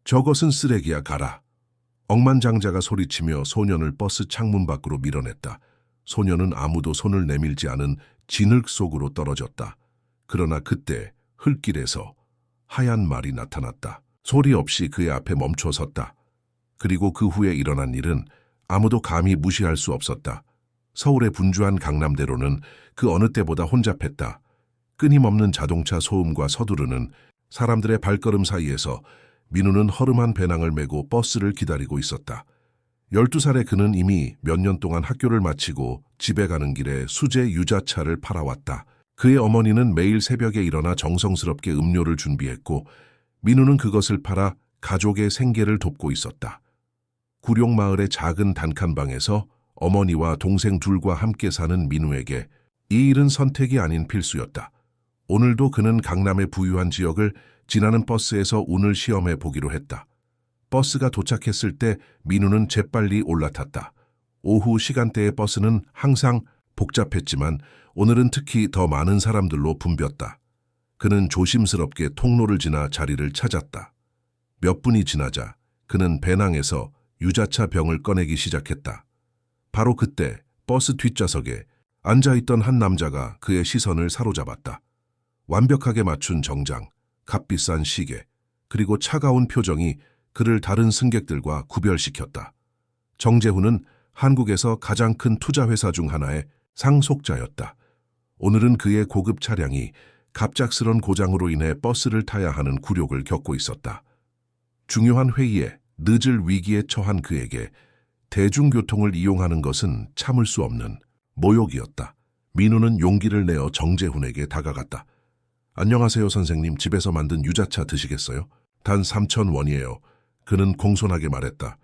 저것은 쓰레기야, 가라. 억만장자가 소리치며 소년을 버스 창문 밖으로 밀어냈다. 소년은 아무도 손을 내밀지 않은 진흙 속으로 떨어졌다. 그러나 그때 흙길에서 하얀 말이 나타났다. 소리 없이 그의 앞에 멈춰 섰다. 그리고 그 후에 일어난 일은 아무도 감히 무시할 수 없었다. 서울의 분주한 강남대로는 그 어느 때보다 혼잡했다. 끊임없는 자동차 소음과 서두르는 사람들의 발걸음 사이에서 민우는 허름한 배낭을 메고 버스를 기다리고 있었다. 12살의 그는 이미 몇 년 동안 학교를 마치고 집에 가는 길에 수제 유자차를 팔아왔다. 그의 어머니는 매일 새벽에 일어나 정성스럽게 음료를 준비했고 민우는 그것을 팔아 가족의 생계를 돕고 있었다. 구룡마을의 작은 단칸방에서 어머니와 동생 둘과 함께 사는 민우에게 이 일은 선택이 아닌 필수였다. 오늘도 그는 강남의 부유한 지역을 지나는 버스에서 운을 시험해 보기로 했다. 버스가 도착했을 때 민우는 재빨리 올라탔다. 오후 시간대의 버스는 항상 복잡했지만 오늘은 특히 더 많은 사람들로 붐볐다. 그는 조심스럽게 통로를 지나 자리를 찾았다. 몇 분이 지나자 그는 배낭에서 유자차 병을 꺼내기 시작했다. 바로 그때 버스 뒷좌석에 앉아있던 한 남자가 그의 시선을 사로잡았다. 완벽하게 맞춘 정장, 값비싼 시계, 그리고 차가운 표정이 그를 다른 승객들과 구별시켰다. 정재훈은 한국에서 가장 큰 투자회사 중 하나의 상속자였다. 오늘은 그의 고급 차량이 갑작스런 고장으로 인해 버스를 타야 하는 굴욕을 겪고 있었다. 중요한 회의에 늦을 위기에 처한 그에게 대중교통을 이용하는 것은 참을 수 없는 모욕이었다. 민우는 용기를 내어 정재훈에게 다가갔다. 안녕하세요, 선생님. 집에서 만든 유자차 드시겠어요? 단 3,000원이에요. 그는 공손하게 말했다.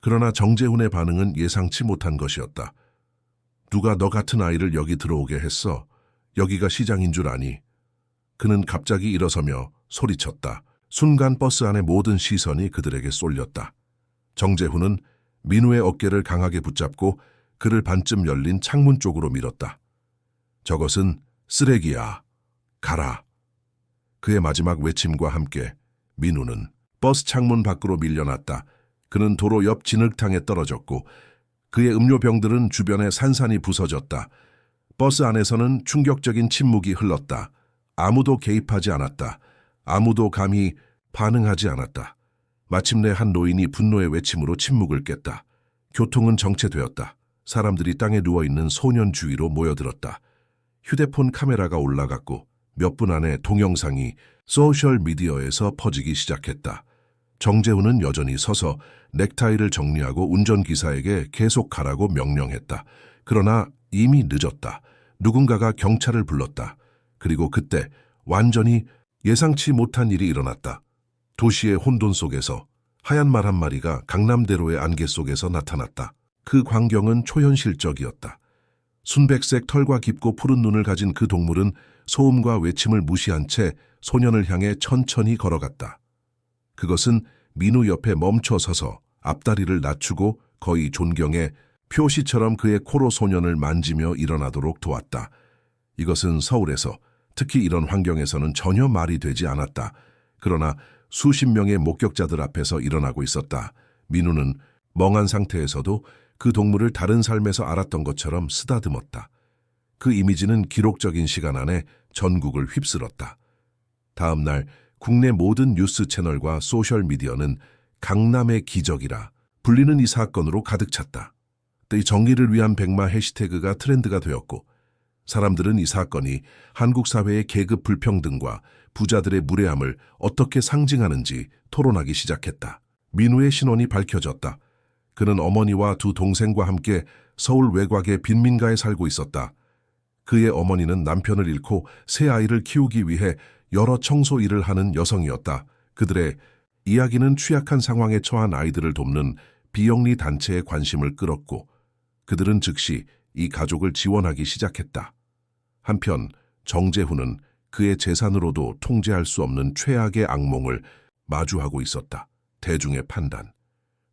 그러나 정재훈의 반응은 예상치 못한 것이었다. 누가 너 같은 아이를 여기 들어오게 했어? 여기가 시장인 줄 아니? 그는 갑자기 일어서며 소리쳤다. 순간 버스 안의 모든 시선이 그들에게 쏠렸다. 정재훈은 민우의 어깨를 강하게 붙잡고 그를 반쯤 열린 창문 쪽으로 밀었다. 저것은 쓰레기야. 가라. 그의 마지막 외침과 함께 민우는 버스 창문 밖으로 밀려났다. 그는 도로 옆 진흙탕에 떨어졌고 그의 음료병들은 주변에 산산이 부서졌다. 버스 안에서는 충격적인 침묵이 흘렀다. 아무도 개입하지 않았다. 아무도 감히 반응하지 않았다. 마침내 한 노인이 분노의 외침으로 침묵을 깼다. 교통은 정체되었다. 사람들이 땅에 누워있는 소년 주위로 모여들었다. 휴대폰 카메라가 올라갔고 몇 분 안에 동영상이 소셜미디어에서 퍼지기 시작했다. 정재훈은 여전히 서서 넥타이를 정리하고 운전기사에게 계속 가라고 명령했다. 그러나 이미 늦었다. 누군가가 경찰을 불렀다. 그리고 그때 완전히 예상치 못한 일이 일어났다. 도시의 혼돈 속에서 하얀 말 한 마리가 강남대로의 안개 속에서 나타났다. 그 광경은 초현실적이었다. 순백색 털과 깊고 푸른 눈을 가진 그 동물은 소음과 외침을 무시한 채 소년을 향해 천천히 걸어갔다. 그것은 민우 옆에 멈춰 서서 앞다리를 낮추고 거의 존경의 표시처럼 그의 코로 소년을 만지며 일어나도록 도왔다. 이것은 서울에서, 특히 이런 환경에서는 전혀 말이 되지 않았다. 그러나 수십 명의 목격자들 앞에서 일어나고 있었다. 민우는 멍한 상태에서도 그 동물을 다른 삶에서 알았던 것처럼 쓰다듬었다. 그 이미지는 기록적인 시간 안에 전국을 휩쓸었다. 다음 날 국내 모든 뉴스 채널과 소셜미디어는 강남의 기적이라 불리는 이 사건으로 가득 찼다. 이 정의를 위한 백마 해시태그가 트렌드가 되었고 사람들은 이 사건이 한국 사회의 계급 불평등과 부자들의 무례함을 어떻게 상징하는지 토론하기 시작했다. 민우의 신원이 밝혀졌다. 그는 어머니와 두 동생과 함께 서울 외곽의 빈민가에 살고 있었다. 그의 어머니는 남편을 잃고 새 아이를 키우기 위해 여러 청소 일을 하는 여성이었다. 그들의 이야기는 취약한 상황에 처한 아이들을 돕는 비영리 단체의 관심을 끌었고 그들은 즉시 이 가족을 지원하기 시작했다. 한편 정재훈은 그의 재산으로도 통제할 수 없는 최악의 악몽을 마주하고 있었다. 대중의 판단.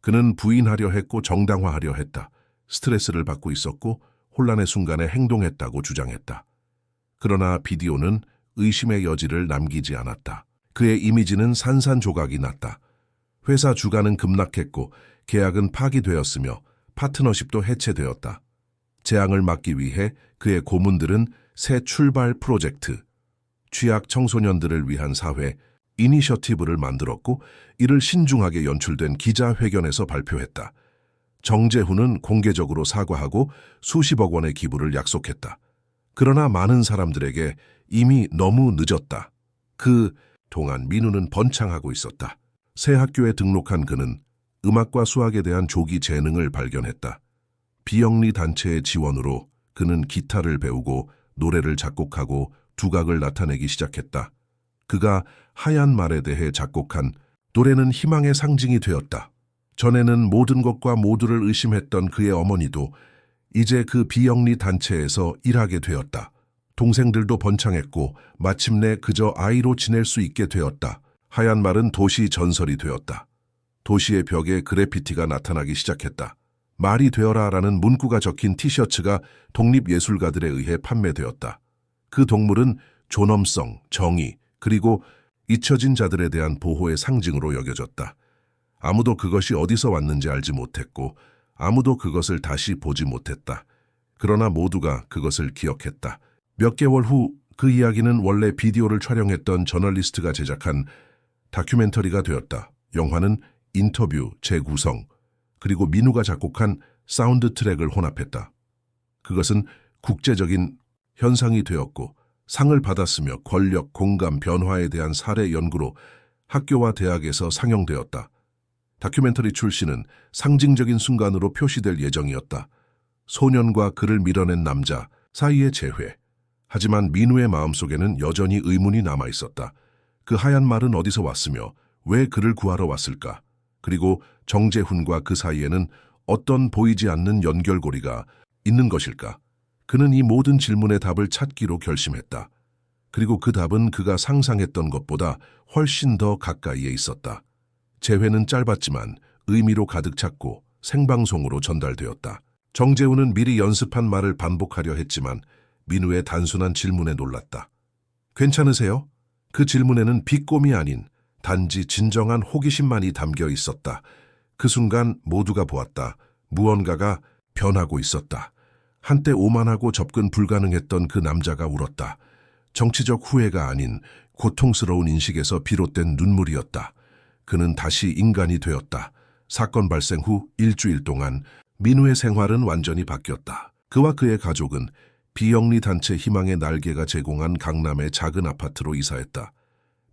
그는 부인하려 했고 정당화하려 했다. 스트레스를 받고 있었고 혼란의 순간에 행동했다고 주장했다. 그러나 비디오는 의심의 여지를 남기지 않았다. 그의 이미지는 산산조각이 났다. 회사 주가는 급락했고 계약은 파기되었으며 파트너십도 해체되었다. 재앙을 막기 위해 그의 고문들은 새 출발 프로젝트, 취약 청소년들을 위한 사회, 이니셔티브를 만들었고 이를 신중하게 연출된 기자회견에서 발표했다. 정재훈은 공개적으로 사과하고 수십억 원의 기부를 약속했다. 그러나 많은 사람들에게 이미 너무 늦었다. 그 동안 민우는 번창하고 있었다. 새 학교에 등록한 그는 음악과 수학에 대한 조기 재능을 발견했다. 비영리 단체의 지원으로 그는 기타를 배우고 노래를 작곡하고 두각을 나타내기 시작했다. 그가 하얀 말에 대해 작곡한 노래는 희망의 상징이 되었다. 전에는 모든 것과 모두를 의심했던 그의 어머니도 이제 그 비영리 단체에서 일하게 되었다. 동생들도 번창했고 마침내 그저 아이로 지낼 수 있게 되었다. 하얀 말은 도시 전설이 되었다. 도시의 벽에 그래피티가 나타나기 시작했다. 말이 되어라라는 문구가 적힌 티셔츠가 독립예술가들에 의해 판매되었다. 그 동물은 존엄성, 정의, 그리고 잊혀진 자들에 대한 보호의 상징으로 여겨졌다. 아무도 그것이 어디서 왔는지 알지 못했고 아무도 그것을 다시 보지 못했다. 그러나 모두가 그것을 기억했다. 몇 개월 후 그 이야기는 원래 비디오를 촬영했던 저널리스트가 제작한 다큐멘터리가 되었다. 영화는 인터뷰, 재구성, 그리고 민우가 작곡한 사운드 트랙을 혼합했다. 그것은 국제적인 현상이 되었고 상을 받았으며 권력, 공감, 변화에 대한 사례 연구로 학교와 대학에서 상영되었다. 다큐멘터리 출시는 상징적인 순간으로 표시될 예정이었다. 소년과 그를 밀어낸 남자 사이의 재회. 하지만 민우의 마음속에는 여전히 의문이 남아있었다. 그 하얀 말은 어디서 왔으며 왜 그를 구하러 왔을까? 그리고 정재훈과 그 사이에는 어떤 보이지 않는 연결고리가 있는 것일까? 그는 이 모든 질문의 답을 찾기로 결심했다. 그리고 그 답은 그가 상상했던 것보다 훨씬 더 가까이에 있었다. 재회는 짧았지만 의미로 가득 찼고 생방송으로 전달되었다. 정재훈은 미리 연습한 말을 반복하려 했지만 민우의 단순한 질문에 놀랐다. 괜찮으세요? 그 질문에는 비꼼이 아닌 단지 진정한 호기심만이 담겨 있었다. 그 순간 모두가 보았다. 무언가가 변하고 있었다. 한때 오만하고 접근 불가능했던 그 남자가 울었다. 정치적 후회가 아닌 고통스러운 인식에서 비롯된 눈물이었다. 그는 다시 인간이 되었다. 사건 발생 후 일주일 동안 민우의 생활은 완전히 바뀌었다. 그와 그의 가족은 비영리 단체 희망의 날개가 제공한 강남의 작은 아파트로 이사했다.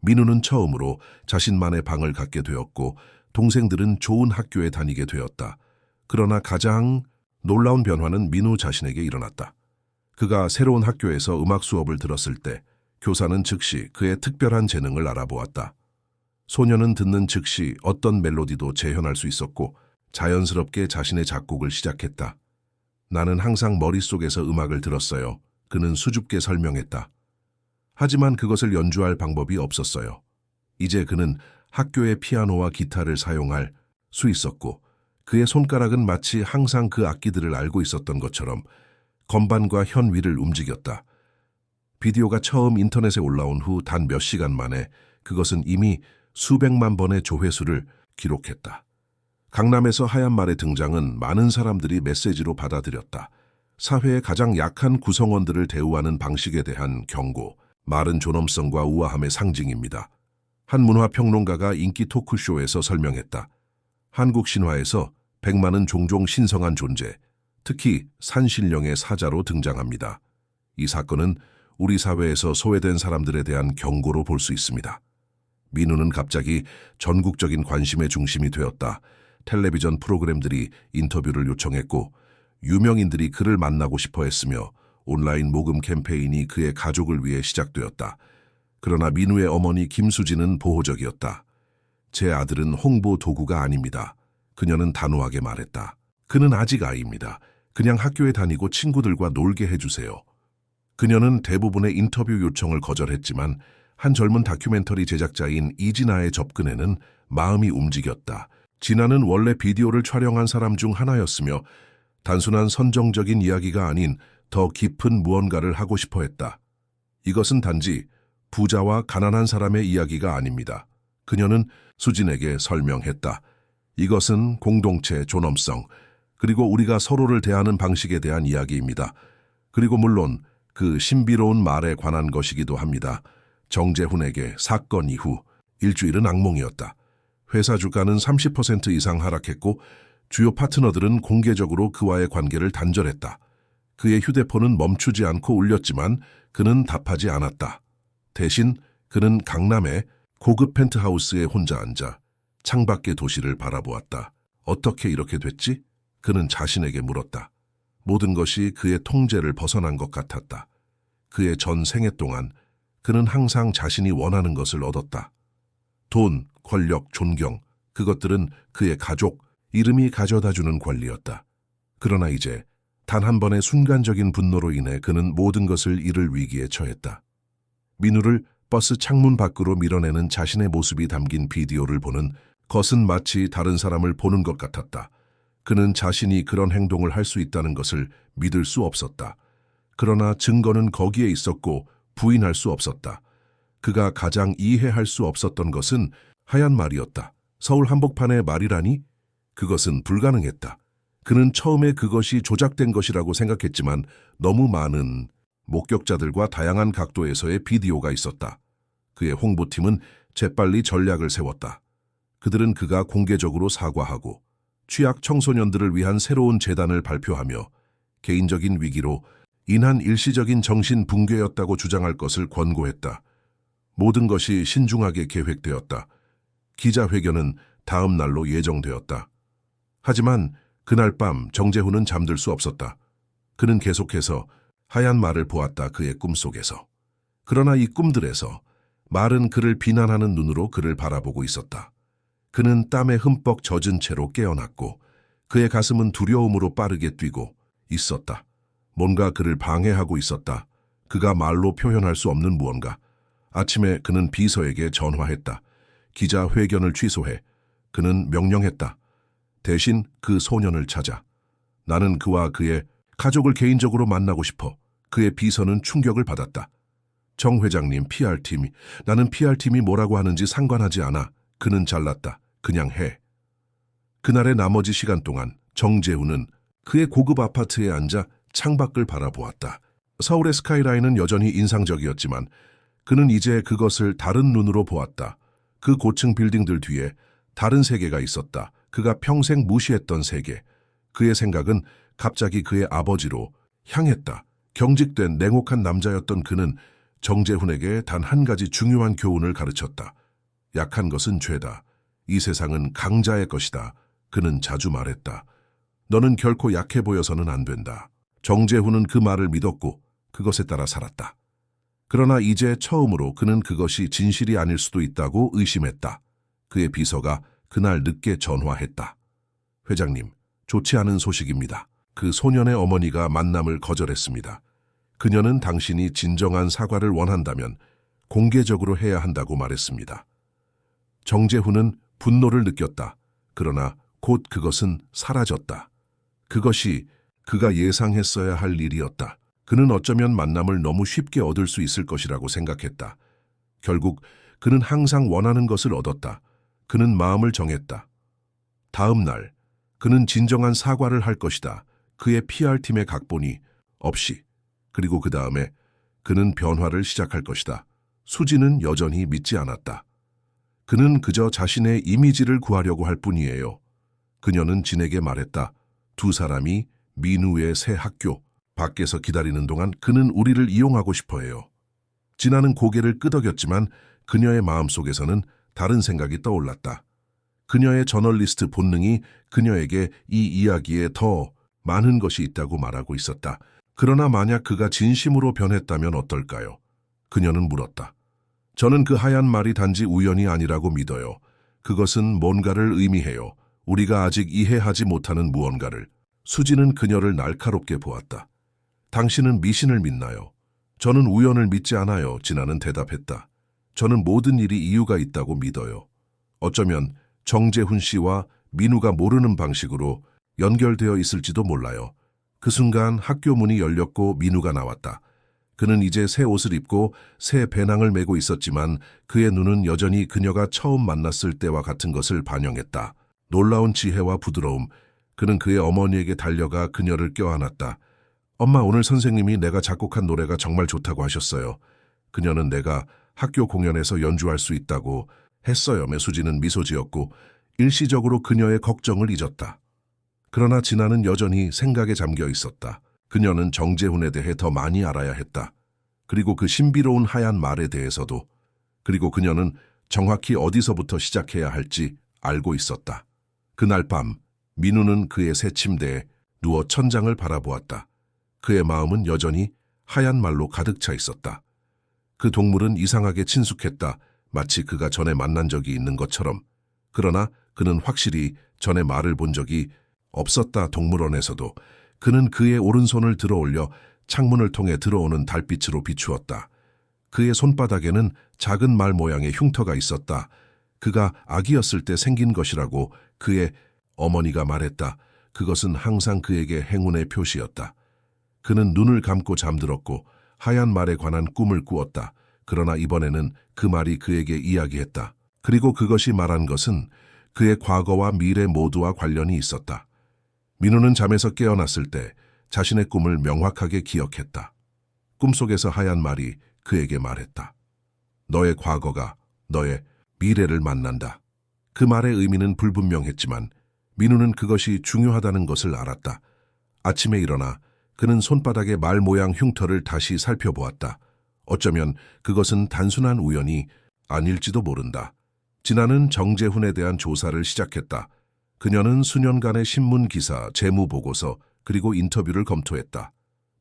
민우는 처음으로 자신만의 방을 갖게 되었고 동생들은 좋은 학교에 다니게 되었다. 그러나 가장 놀라운 변화는 민우 자신에게 일어났다. 그가 새로운 학교에서 음악 수업을 들었을 때 교사는 즉시 그의 특별한 재능을 알아보았다. 소녀는 듣는 즉시 어떤 멜로디도 재현할 수 있었고 자연스럽게 자신의 작곡을 시작했다. 나는 항상 머릿속에서 음악을 들었어요. 그는 수줍게 설명했다. 하지만 그것을 연주할 방법이 없었어요. 이제 그는 학교의 피아노와 기타를 사용할 수 있었고 그의 손가락은 마치 항상 그 악기들을 알고 있었던 것처럼 건반과 현 위를 움직였다. 비디오가 처음 인터넷에 올라온 후 단 몇 시간 만에 그것은 이미 수백만 번의 조회수를 기록했다. 강남에서 하얀 말의 등장은 많은 사람들이 메시지로 받아들였다. 사회의 가장 약한 구성원들을 대우하는 방식에 대한 경고, 말은 존엄성과 우아함의 상징입니다. 한 문화평론가가 인기 토크쇼에서 설명했다. 한국 신화에서 백마는 종종 신성한 존재, 특히 산신령의 사자로 등장합니다. 이 사건은 우리 사회에서 소외된 사람들에 대한 경고로 볼 수 있습니다. 민우는 갑자기 전국적인 관심의 중심이 되었다. 텔레비전 프로그램들이 인터뷰를 요청했고 유명인들이 그를 만나고 싶어 했으며 온라인 모금 캠페인이 그의 가족을 위해 시작되었다. 그러나 민우의 어머니 김수진은 보호적이었다. 제 아들은 홍보 도구가 아닙니다. 그녀는 단호하게 말했다. 그는 아직 아이입니다. 그냥 학교에 다니고 친구들과 놀게 해주세요. 그녀는 대부분의 인터뷰 요청을 거절했지만 한 젊은 다큐멘터리 제작자인 이진아의 접근에는 마음이 움직였다. 진아는 원래 비디오를 촬영한 사람 중 하나였으며 단순한 선정적인 이야기가 아닌 더 깊은 무언가를 하고 싶어 했다. 이것은 단지 부자와 가난한 사람의 이야기가 아닙니다. 그녀는 수진에게 설명했다. 이것은 공동체 존엄성, 그리고 우리가 서로를 대하는 방식에 대한 이야기입니다. 그리고 물론 그 신비로운 말에 관한 것이기도 합니다. 정재훈에게 사건 이후 일주일은 악몽이었다. 회사 주가는 30% 이상 하락했고 주요 파트너들은 공개적으로 그와의 관계를 단절했다. 그의 휴대폰은 멈추지 않고 울렸지만 그는 답하지 않았다. 대신 그는 강남의 고급 펜트하우스에 혼자 앉아 창밖의 도시를 바라보았다. 어떻게 이렇게 됐지? 그는 자신에게 물었다. 모든 것이 그의 통제를 벗어난 것 같았다. 그의 전 생애 동안 그는 항상 자신이 원하는 것을 얻었다. 돈, 권력, 존경, 그것들은 그의 가족, 이름이 가져다주는 권리였다. 그러나 이제 단 한 번의 순간적인 분노로 인해 그는 모든 것을 잃을 위기에 처했다. 민우를 버스 창문 밖으로 밀어내는 자신의 모습이 담긴 비디오를 보는 것은 마치 다른 사람을 보는 것 같았다. 그는 자신이 그런 행동을 할 수 있다는 것을 믿을 수 없었다. 그러나 증거는 거기에 있었고 부인할 수 없었다. 그가 가장 이해할 수 없었던 것은 하얀 말이었다. 서울 한복판의 말이라니? 그것은 불가능했다. 그는 처음에 그것이 조작된 것이라고 생각했지만 너무 많은 목격자들과 다양한 각도에서의 비디오가 있었다. 그의 홍보팀은 재빨리 전략을 세웠다. 그들은 그가 공개적으로 사과하고 취약 청소년들을 위한 새로운 재단을 발표하며 개인적인 위기로 인한 일시적인 정신 붕괴였다고 주장할 것을 권고했다. 모든 것이 신중하게 계획되었다. 기자회견은 다음 날로 예정되었다. 하지만 그날 밤 정재훈은 잠들 수 없었다. 그는 계속해서 하얀 말을 보았다. 그의 꿈속에서. 그러나 이 꿈들에서 말은 그를 비난하는 눈으로 그를 바라보고 있었다. 그는 땀에 흠뻑 젖은 채로 깨어났고 그의 가슴은 두려움으로 빠르게 뛰고 있었다. 뭔가 그를 방해하고 있었다. 그가 말로 표현할 수 없는 무언가. 아침에 그는 비서에게 전화했다. 기자회견을 취소해. 그는 명령했다. 대신 그 소년을 찾아. 나는 그와 그의 가족을 개인적으로 만나고 싶어. 그의 비서는 충격을 받았다. 정 회장님, PR팀이, 나는 PR팀이 뭐라고 하는지 상관하지 않아. 그는 잘났다. 그냥 해. 그날의 나머지 시간 동안 정재훈은 그의 고급 아파트에 앉아 창밖을 바라보았다. 서울의 스카이라인은 여전히 인상적이었지만 그는 이제 그것을 다른 눈으로 보았다. 그 고층 빌딩들 뒤에 다른 세계가 있었다. 그가 평생 무시했던 세계. 그의 생각은 갑자기 그의 아버지로 향했다. 경직된 냉혹한 남자였던 그는 정재훈에게 단 한 가지 중요한 교훈을 가르쳤다. 약한 것은 죄다. 이 세상은 강자의 것이다. 그는 자주 말했다. 너는 결코 약해 보여서는 안 된다. 정재훈은 그 말을 믿었고 그것에 따라 살았다. 그러나 이제 처음으로 그는 그것이 진실이 아닐 수도 있다고 의심했다. 그의 비서가 그날 늦게 전화했다. 회장님, 좋지 않은 소식입니다. 그 소년의 어머니가 만남을 거절했습니다. 그녀는 당신이 진정한 사과를 원한다면 공개적으로 해야 한다고 말했습니다. 정재훈은 분노를 느꼈다. 그러나 곧 그것은 사라졌다. 그것이 그가 예상했어야 할 일이었다. 그는 어쩌면 만남을 너무 쉽게 얻을 수 있을 것이라고 생각했다. 결국 그는 항상 원하는 것을 얻었다. 그는 마음을 정했다. 다음 날 그는 진정한 사과를 할 것이다. 그의 PR팀의 각본이 없이. 그리고 그 다음에 그는 변화를 시작할 것이다. 수지는 여전히 믿지 않았다. 그는 그저 자신의 이미지를 구하려고 할 뿐이에요. 그녀는 진에게 말했다. 두 사람이 민우의 새 학교 밖에서 기다리는 동안 그는 우리를 이용하고 싶어 해요. 진아는 고개를 끄덕였지만 그녀의 마음속에서는 다른 생각이 떠올랐다. 그녀의 저널리스트 본능이 그녀에게 이 이야기에 더 많은 것이 있다고 말하고 있었다. 그러나 만약 그가 진심으로 변했다면 어떨까요? 그녀는 물었다. 저는 그 하얀 말이 단지 우연이 아니라고 믿어요. 그것은 뭔가를 의미해요. 우리가 아직 이해하지 못하는 무언가를. 수지는 그녀를 날카롭게 보았다. 당신은 미신을 믿나요? 저는 우연을 믿지 않아요. 진아는 대답했다. 저는 모든 일이 이유가 있다고 믿어요. 어쩌면 정재훈 씨와 민우가 모르는 방식으로 연결되어 있을지도 몰라요. 그 순간 학교 문이 열렸고 민우가 나왔다. 그는 이제 새 옷을 입고 새 배낭을 메고 있었지만 그의 눈은 여전히 그녀가 처음 만났을 때와 같은 것을 반영했다. 놀라운 지혜와 부드러움. 그는 그의 어머니에게 달려가 그녀를 껴안았다. 엄마, 오늘 선생님이 내가 작곡한 노래가 정말 좋다고 하셨어요. 그녀는 내가 학교 공연에서 연주할 수 있다고 했어요. 매수진은 미소 지었고 일시적으로 그녀의 걱정을 잊었다. 그러나 진아는 여전히 생각에 잠겨 있었다. 그녀는 정재훈에 대해 더 많이 알아야 했다. 그리고 그 신비로운 하얀 말에 대해서도. 그리고 그녀는 정확히 어디서부터 시작해야 할지 알고 있었다. 그날 밤 민우는 그의 새 침대에 누워 천장을 바라보았다. 그의 마음은 여전히 하얀 말로 가득 차 있었다. 그 동물은 이상하게 친숙했다. 마치 그가 전에 만난 적이 있는 것처럼. 그러나 그는 확실히 전에 말을 본 적이 없었다. 동물원에서도 그는 그의 오른손을 들어올려 창문을 통해 들어오는 달빛으로 비추었다. 그의 손바닥에는 작은 말 모양의 흉터가 있었다. 그가 아기였을 때 생긴 것이라고 그의 어머니가 말했다. 그것은 항상 그에게 행운의 표시였다. 그는 눈을 감고 잠들었고 하얀 말에 관한 꿈을 꾸었다. 그러나 이번에는 그 말이 그에게 이야기했다. 그리고 그것이 말한 것은 그의 과거와 미래 모두와 관련이 있었다. 민우는 잠에서 깨어났을 때 자신의 꿈을 명확하게 기억했다. 꿈속에서 하얀 말이 그에게 말했다. 너의 과거가 너의 미래를 만난다. 그 말의 의미는 불분명했지만 민우는 그것이 중요하다는 것을 알았다. 아침에 일어나 그는 손바닥의 말 모양 흉터를 다시 살펴보았다. 어쩌면 그것은 단순한 우연이 아닐지도 모른다. 진아는 정재훈에 대한 조사를 시작했다. 그녀는 수년간의 신문 기사, 재무 보고서, 그리고 인터뷰를 검토했다.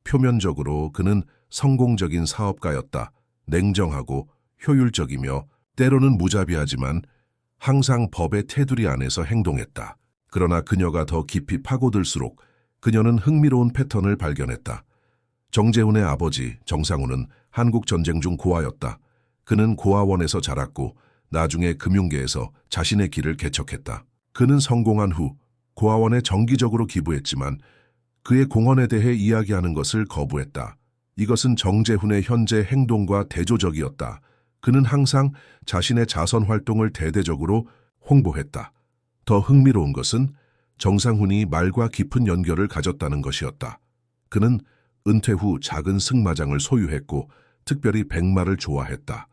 표면적으로 그는 성공적인 사업가였다. 냉정하고 효율적이며 때로는 무자비하지만 항상 법의 테두리 안에서 행동했다. 그러나 그녀가 더 깊이 파고들수록 그녀는 흥미로운 패턴을 발견했다. 정재훈의 아버지 정상훈은 한국전쟁 중 고아였다. 그는 고아원에서 자랐고 나중에 금융계에서 자신의 길을 개척했다. 그는 성공한 후 고아원에 정기적으로 기부했지만 그의 공헌에 대해 이야기하는 것을 거부했다. 이것은 정재훈의 현재 행동과 대조적이었다. 그는 항상 자신의 자선 활동을 대대적으로 홍보했다. 더 흥미로운 것은 정상훈이 말과 깊은 연결을 가졌다는 것이었다. 그는 은퇴 후 작은 승마장을 소유했고 특별히 백마를 좋아했다.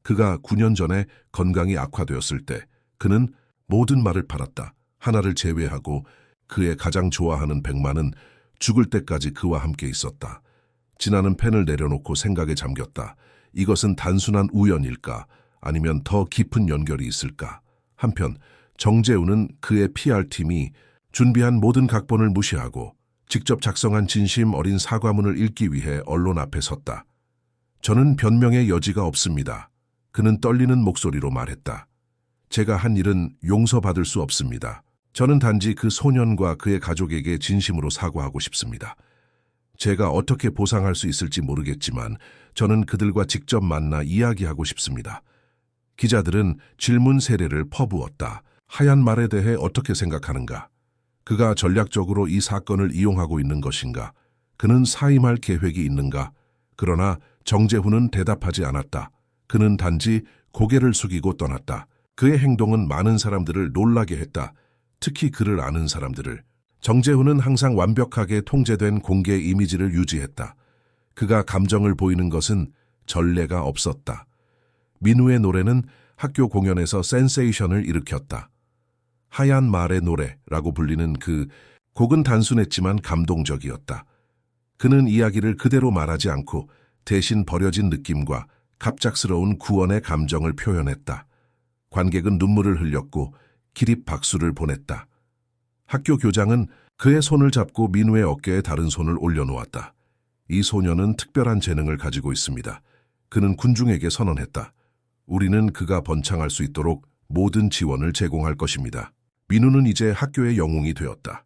그가 9년 전에 건강이 악화되었을 때 그는 모든 말을 팔았다. 하나를 제외하고 그의 가장 좋아하는 백마는 죽을 때까지 그와 함께 있었다. 진아는 펜을 내려놓고 생각에 잠겼다. 이것은 단순한 우연일까? 아니면 더 깊은 연결이 있을까? 한편 정재훈은 그의 PR팀이 준비한 모든 각본을 무시하고 직접 작성한 진심 어린 사과문을 읽기 위해 언론 앞에 섰다. 저는 변명의 여지가 없습니다. 그는 떨리는 목소리로 말했다. 제가 한 일은 용서받을 수 없습니다. 저는 단지 그 소년과 그의 가족에게 진심으로 사과하고 싶습니다. 제가 어떻게 보상할 수 있을지 모르겠지만 저는 그들과 직접 만나 이야기하고 싶습니다. 기자들은 질문 세례를 퍼부었다. 하얀 말에 대해 어떻게 생각하는가? 그가 전략적으로 이 사건을 이용하고 있는 것인가? 그는 사임할 계획이 있는가? 그러나 정재훈은 대답하지 않았다. 그는 단지 고개를 숙이고 떠났다. 그의 행동은 많은 사람들을 놀라게 했다. 특히 그를 아는 사람들을. 정재훈은 항상 완벽하게 통제된 공개 이미지를 유지했다. 그가 감정을 보이는 것은 전례가 없었다. 민우의 노래는 학교 공연에서 센세이션을 일으켰다. 하얀 말의 노래라고 불리는 그 곡은 단순했지만 감동적이었다. 그는 이야기를 그대로 말하지 않고 대신 버려진 느낌과 갑작스러운 구원의 감정을 표현했다. 관객은 눈물을 흘렸고 기립 박수를 보냈다. 학교 교장은 그의 손을 잡고 민우의 어깨에 다른 손을 올려놓았다. 이 소녀는 특별한 재능을 가지고 있습니다. 그는 군중에게 선언했다. 우리는 그가 번창할 수 있도록 모든 지원을 제공할 것입니다. 민우는 이제 학교의 영웅이 되었다.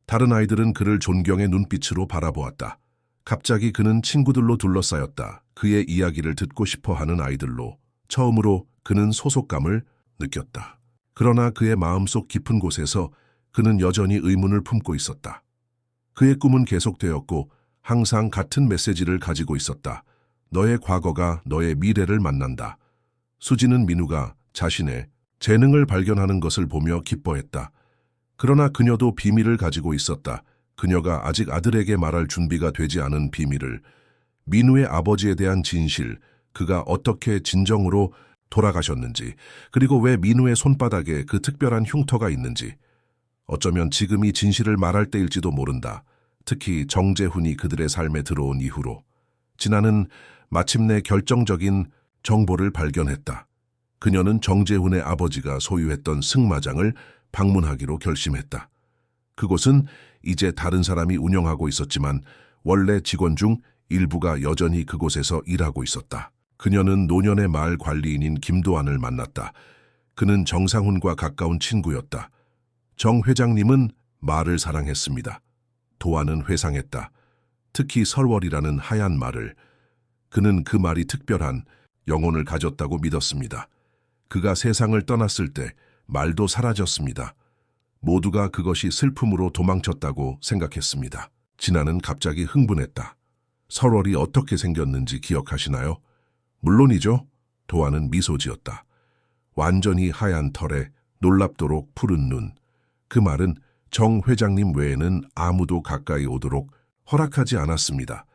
다른 아이들은 그를 존경의 눈빛으로 바라보았다. 갑자기 그는 친구들로 둘러싸였다. 그의 이야기를 듣고 싶어하는 아이들로. 처음으로 그는 소속감을 느꼈다. 그러나 그의 마음속 깊은 곳에서 그는 여전히 의문을 품고 있었다. 그의 꿈은 계속되었고 항상 같은 메시지를 가지고 있었다. 너의 과거가 너의 미래를 만난다. 수지는 민우가 자신의 재능을 발견하는 것을 보며 기뻐했다. 그러나 그녀도 비밀을 가지고 있었다. 그녀가 아직 아들에게 말할 준비가 되지 않은 비밀을, 민우의 아버지에 대한 진실, 그가 어떻게 진정으로 돌아가셨는지, 그리고 왜 민우의 손바닥에 그 특별한 흉터가 있는지. 어쩌면 지금이 진실을 말할 때일지도 모른다. 특히 정재훈이 그들의 삶에 들어온 이후로. 진아는 마침내 결정적인 정보를 발견했다. 그녀는 정재훈의 아버지가 소유했던 승마장을 방문하기로 결심했다. 그곳은 이제 다른 사람이 운영하고 있었지만 원래 직원 중 일부가 여전히 그곳에서 일하고 있었다. 그녀는 노년의 마을 관리인인 김도안을 만났다. 그는 정상훈과 가까운 친구였다. 정 회장님은 말을 사랑했습니다. 도안은 회상했다. 특히 설월이라는 하얀 말을. 그는 그 말이 특별한 영혼을 가졌다고 믿었습니다. 그가 세상을 떠났을 때 말도 사라졌습니다. 모두가 그것이 슬픔으로 도망쳤다고 생각했습니다. 진아는 갑자기 흥분했다. 설월이 어떻게 생겼는지 기억하시나요? 물론이죠. 도안은 미소 지었다. 완전히 하얀 털에 놀랍도록 푸른 눈. 그 말은 정 회장님 외에는 아무도 가까이 오도록 허락하지 않았습니다.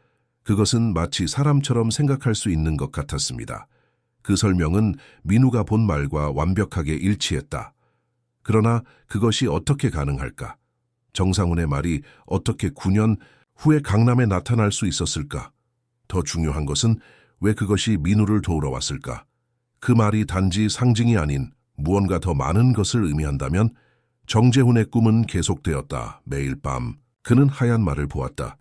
그것은 마치 사람처럼 생각할 수 있는 것 같았습니다. 그 설명은 민우가 본 말과 완벽하게 일치했다. 그러나 그것이 어떻게 가능할까? 정상훈의 말이 어떻게 9년 후에 강남에 나타날 수 있었을까? 더 중요한 것은 왜 그것이 민우를 도우러 왔을까? 그 말이 단지 상징이 아닌 무언가 더 많은 것을 의미한다면 정재훈의 꿈은 계속되었다. 매일 밤 그는 하얀 말을 보았다.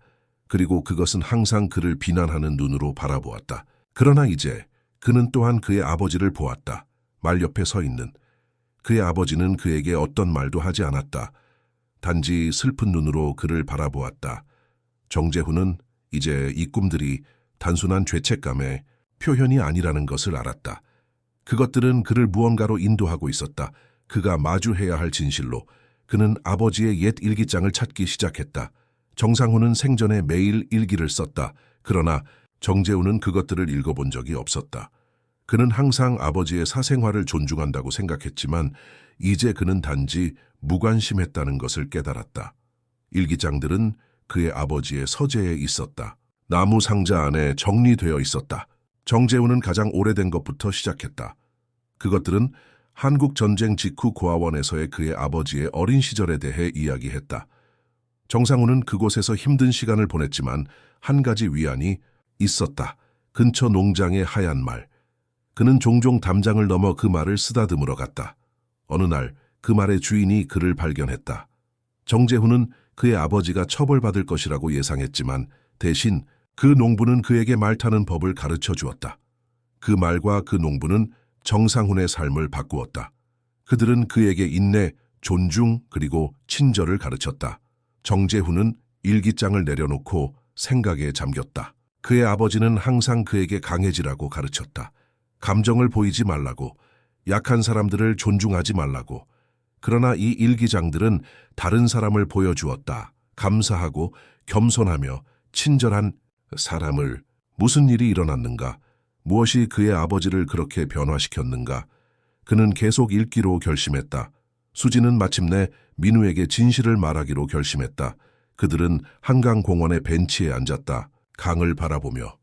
그리고 그것은 항상 그를 비난하는 눈으로 바라보았다. 그러나 이제 그는 또한 그의 아버지를 보았다. 말 옆에 서 있는. 그의 아버지는 그에게 어떤 말도 하지 않았다. 단지 슬픈 눈으로 그를 바라보았다. 정재훈은 이제 이 꿈들이 단순한 죄책감의 표현이 아니라는 것을 알았다. 그것들은 그를 무언가로 인도하고 있었다. 그가 마주해야 할 진실로. 그는 아버지의 옛 일기장을 찾기 시작했다. 정상훈은 생전에 매일 일기를 썼다. 그러나 정재훈은 그것들을 읽어본 적이 없었다. 그는 항상 아버지의 사생활을 존중한다고 생각했지만 이제 그는 단지 무관심했다는 것을 깨달았다. 일기장들은 그의 아버지의 서재에 있었다. 나무 상자 안에 정리되어 있었다. 정재훈은 가장 오래된 것부터 시작했다. 그것들은 한국전쟁 직후 고아원에서의 그의 아버지의 어린 시절에 대해 이야기했다. 정상훈은 그곳에서 힘든 시간을 보냈지만 한 가지 위안이 있었다. 근처 농장의 하얀 말. 그는 종종 담장을 넘어 그 말을 쓰다듬으러 갔다. 어느 날 그 말의 주인이 그를 발견했다. 정재훈은 그의 아버지가 처벌받을 것이라고 예상했지만 대신 그 농부는 그에게 말 타는 법을 가르쳐 주었다. 그 말과 그 농부는 정상훈의 삶을 바꾸었다. 그들은 그에게 인내, 존중, 그리고 친절을 가르쳤다. 정재훈은 일기장을 내려놓고 생각에 잠겼다. 그의 아버지는 항상 그에게 강해지라고 가르쳤다. 감정을 보이지 말라고, 약한 사람들을 존중하지 말라고. 그러나 이 일기장들은 다른 사람을 보여주었다. 감사하고 겸손하며 친절한 사람을. 무슨 일이 일어났는가? 무엇이 그의 아버지를 그렇게 변화시켰는가? 그는 계속 읽기로 결심했다. 수지는 마침내 민우에게 진실을 말하기로 결심했다. 그들은 한강공원의 벤치에 앉았다. 강을 바라보며.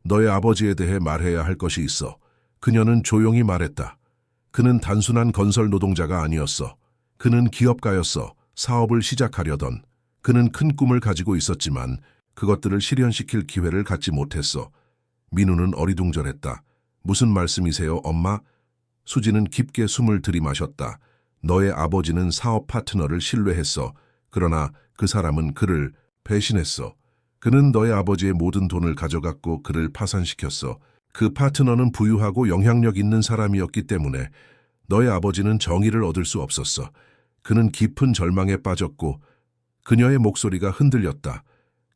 너의 아버지에 대해 말해야 할 것이 있어. 그녀는 조용히 말했다. 그는 단순한 건설 노동자가 아니었어. 그는 기업가였어. 사업을 시작하려던. 그는 큰 꿈을 가지고 있었지만 그것들을 실현시킬 기회를 갖지 못했어. 민우는 어리둥절했다. 무슨 말씀이세요, 엄마? 수지는 깊게 숨을 들이마셨다. 너의 아버지는 사업 파트너를 신뢰했어. 그러나 그 사람은 그를 배신했어. 그는 너의 아버지의 모든 돈을 가져갔고 그를 파산시켰어. 그 파트너는 부유하고 영향력 있는 사람이었기 때문에 너의 아버지는 정의를 얻을 수 없었어. 그는 깊은 절망에 빠졌고 그녀의 목소리가 흔들렸다.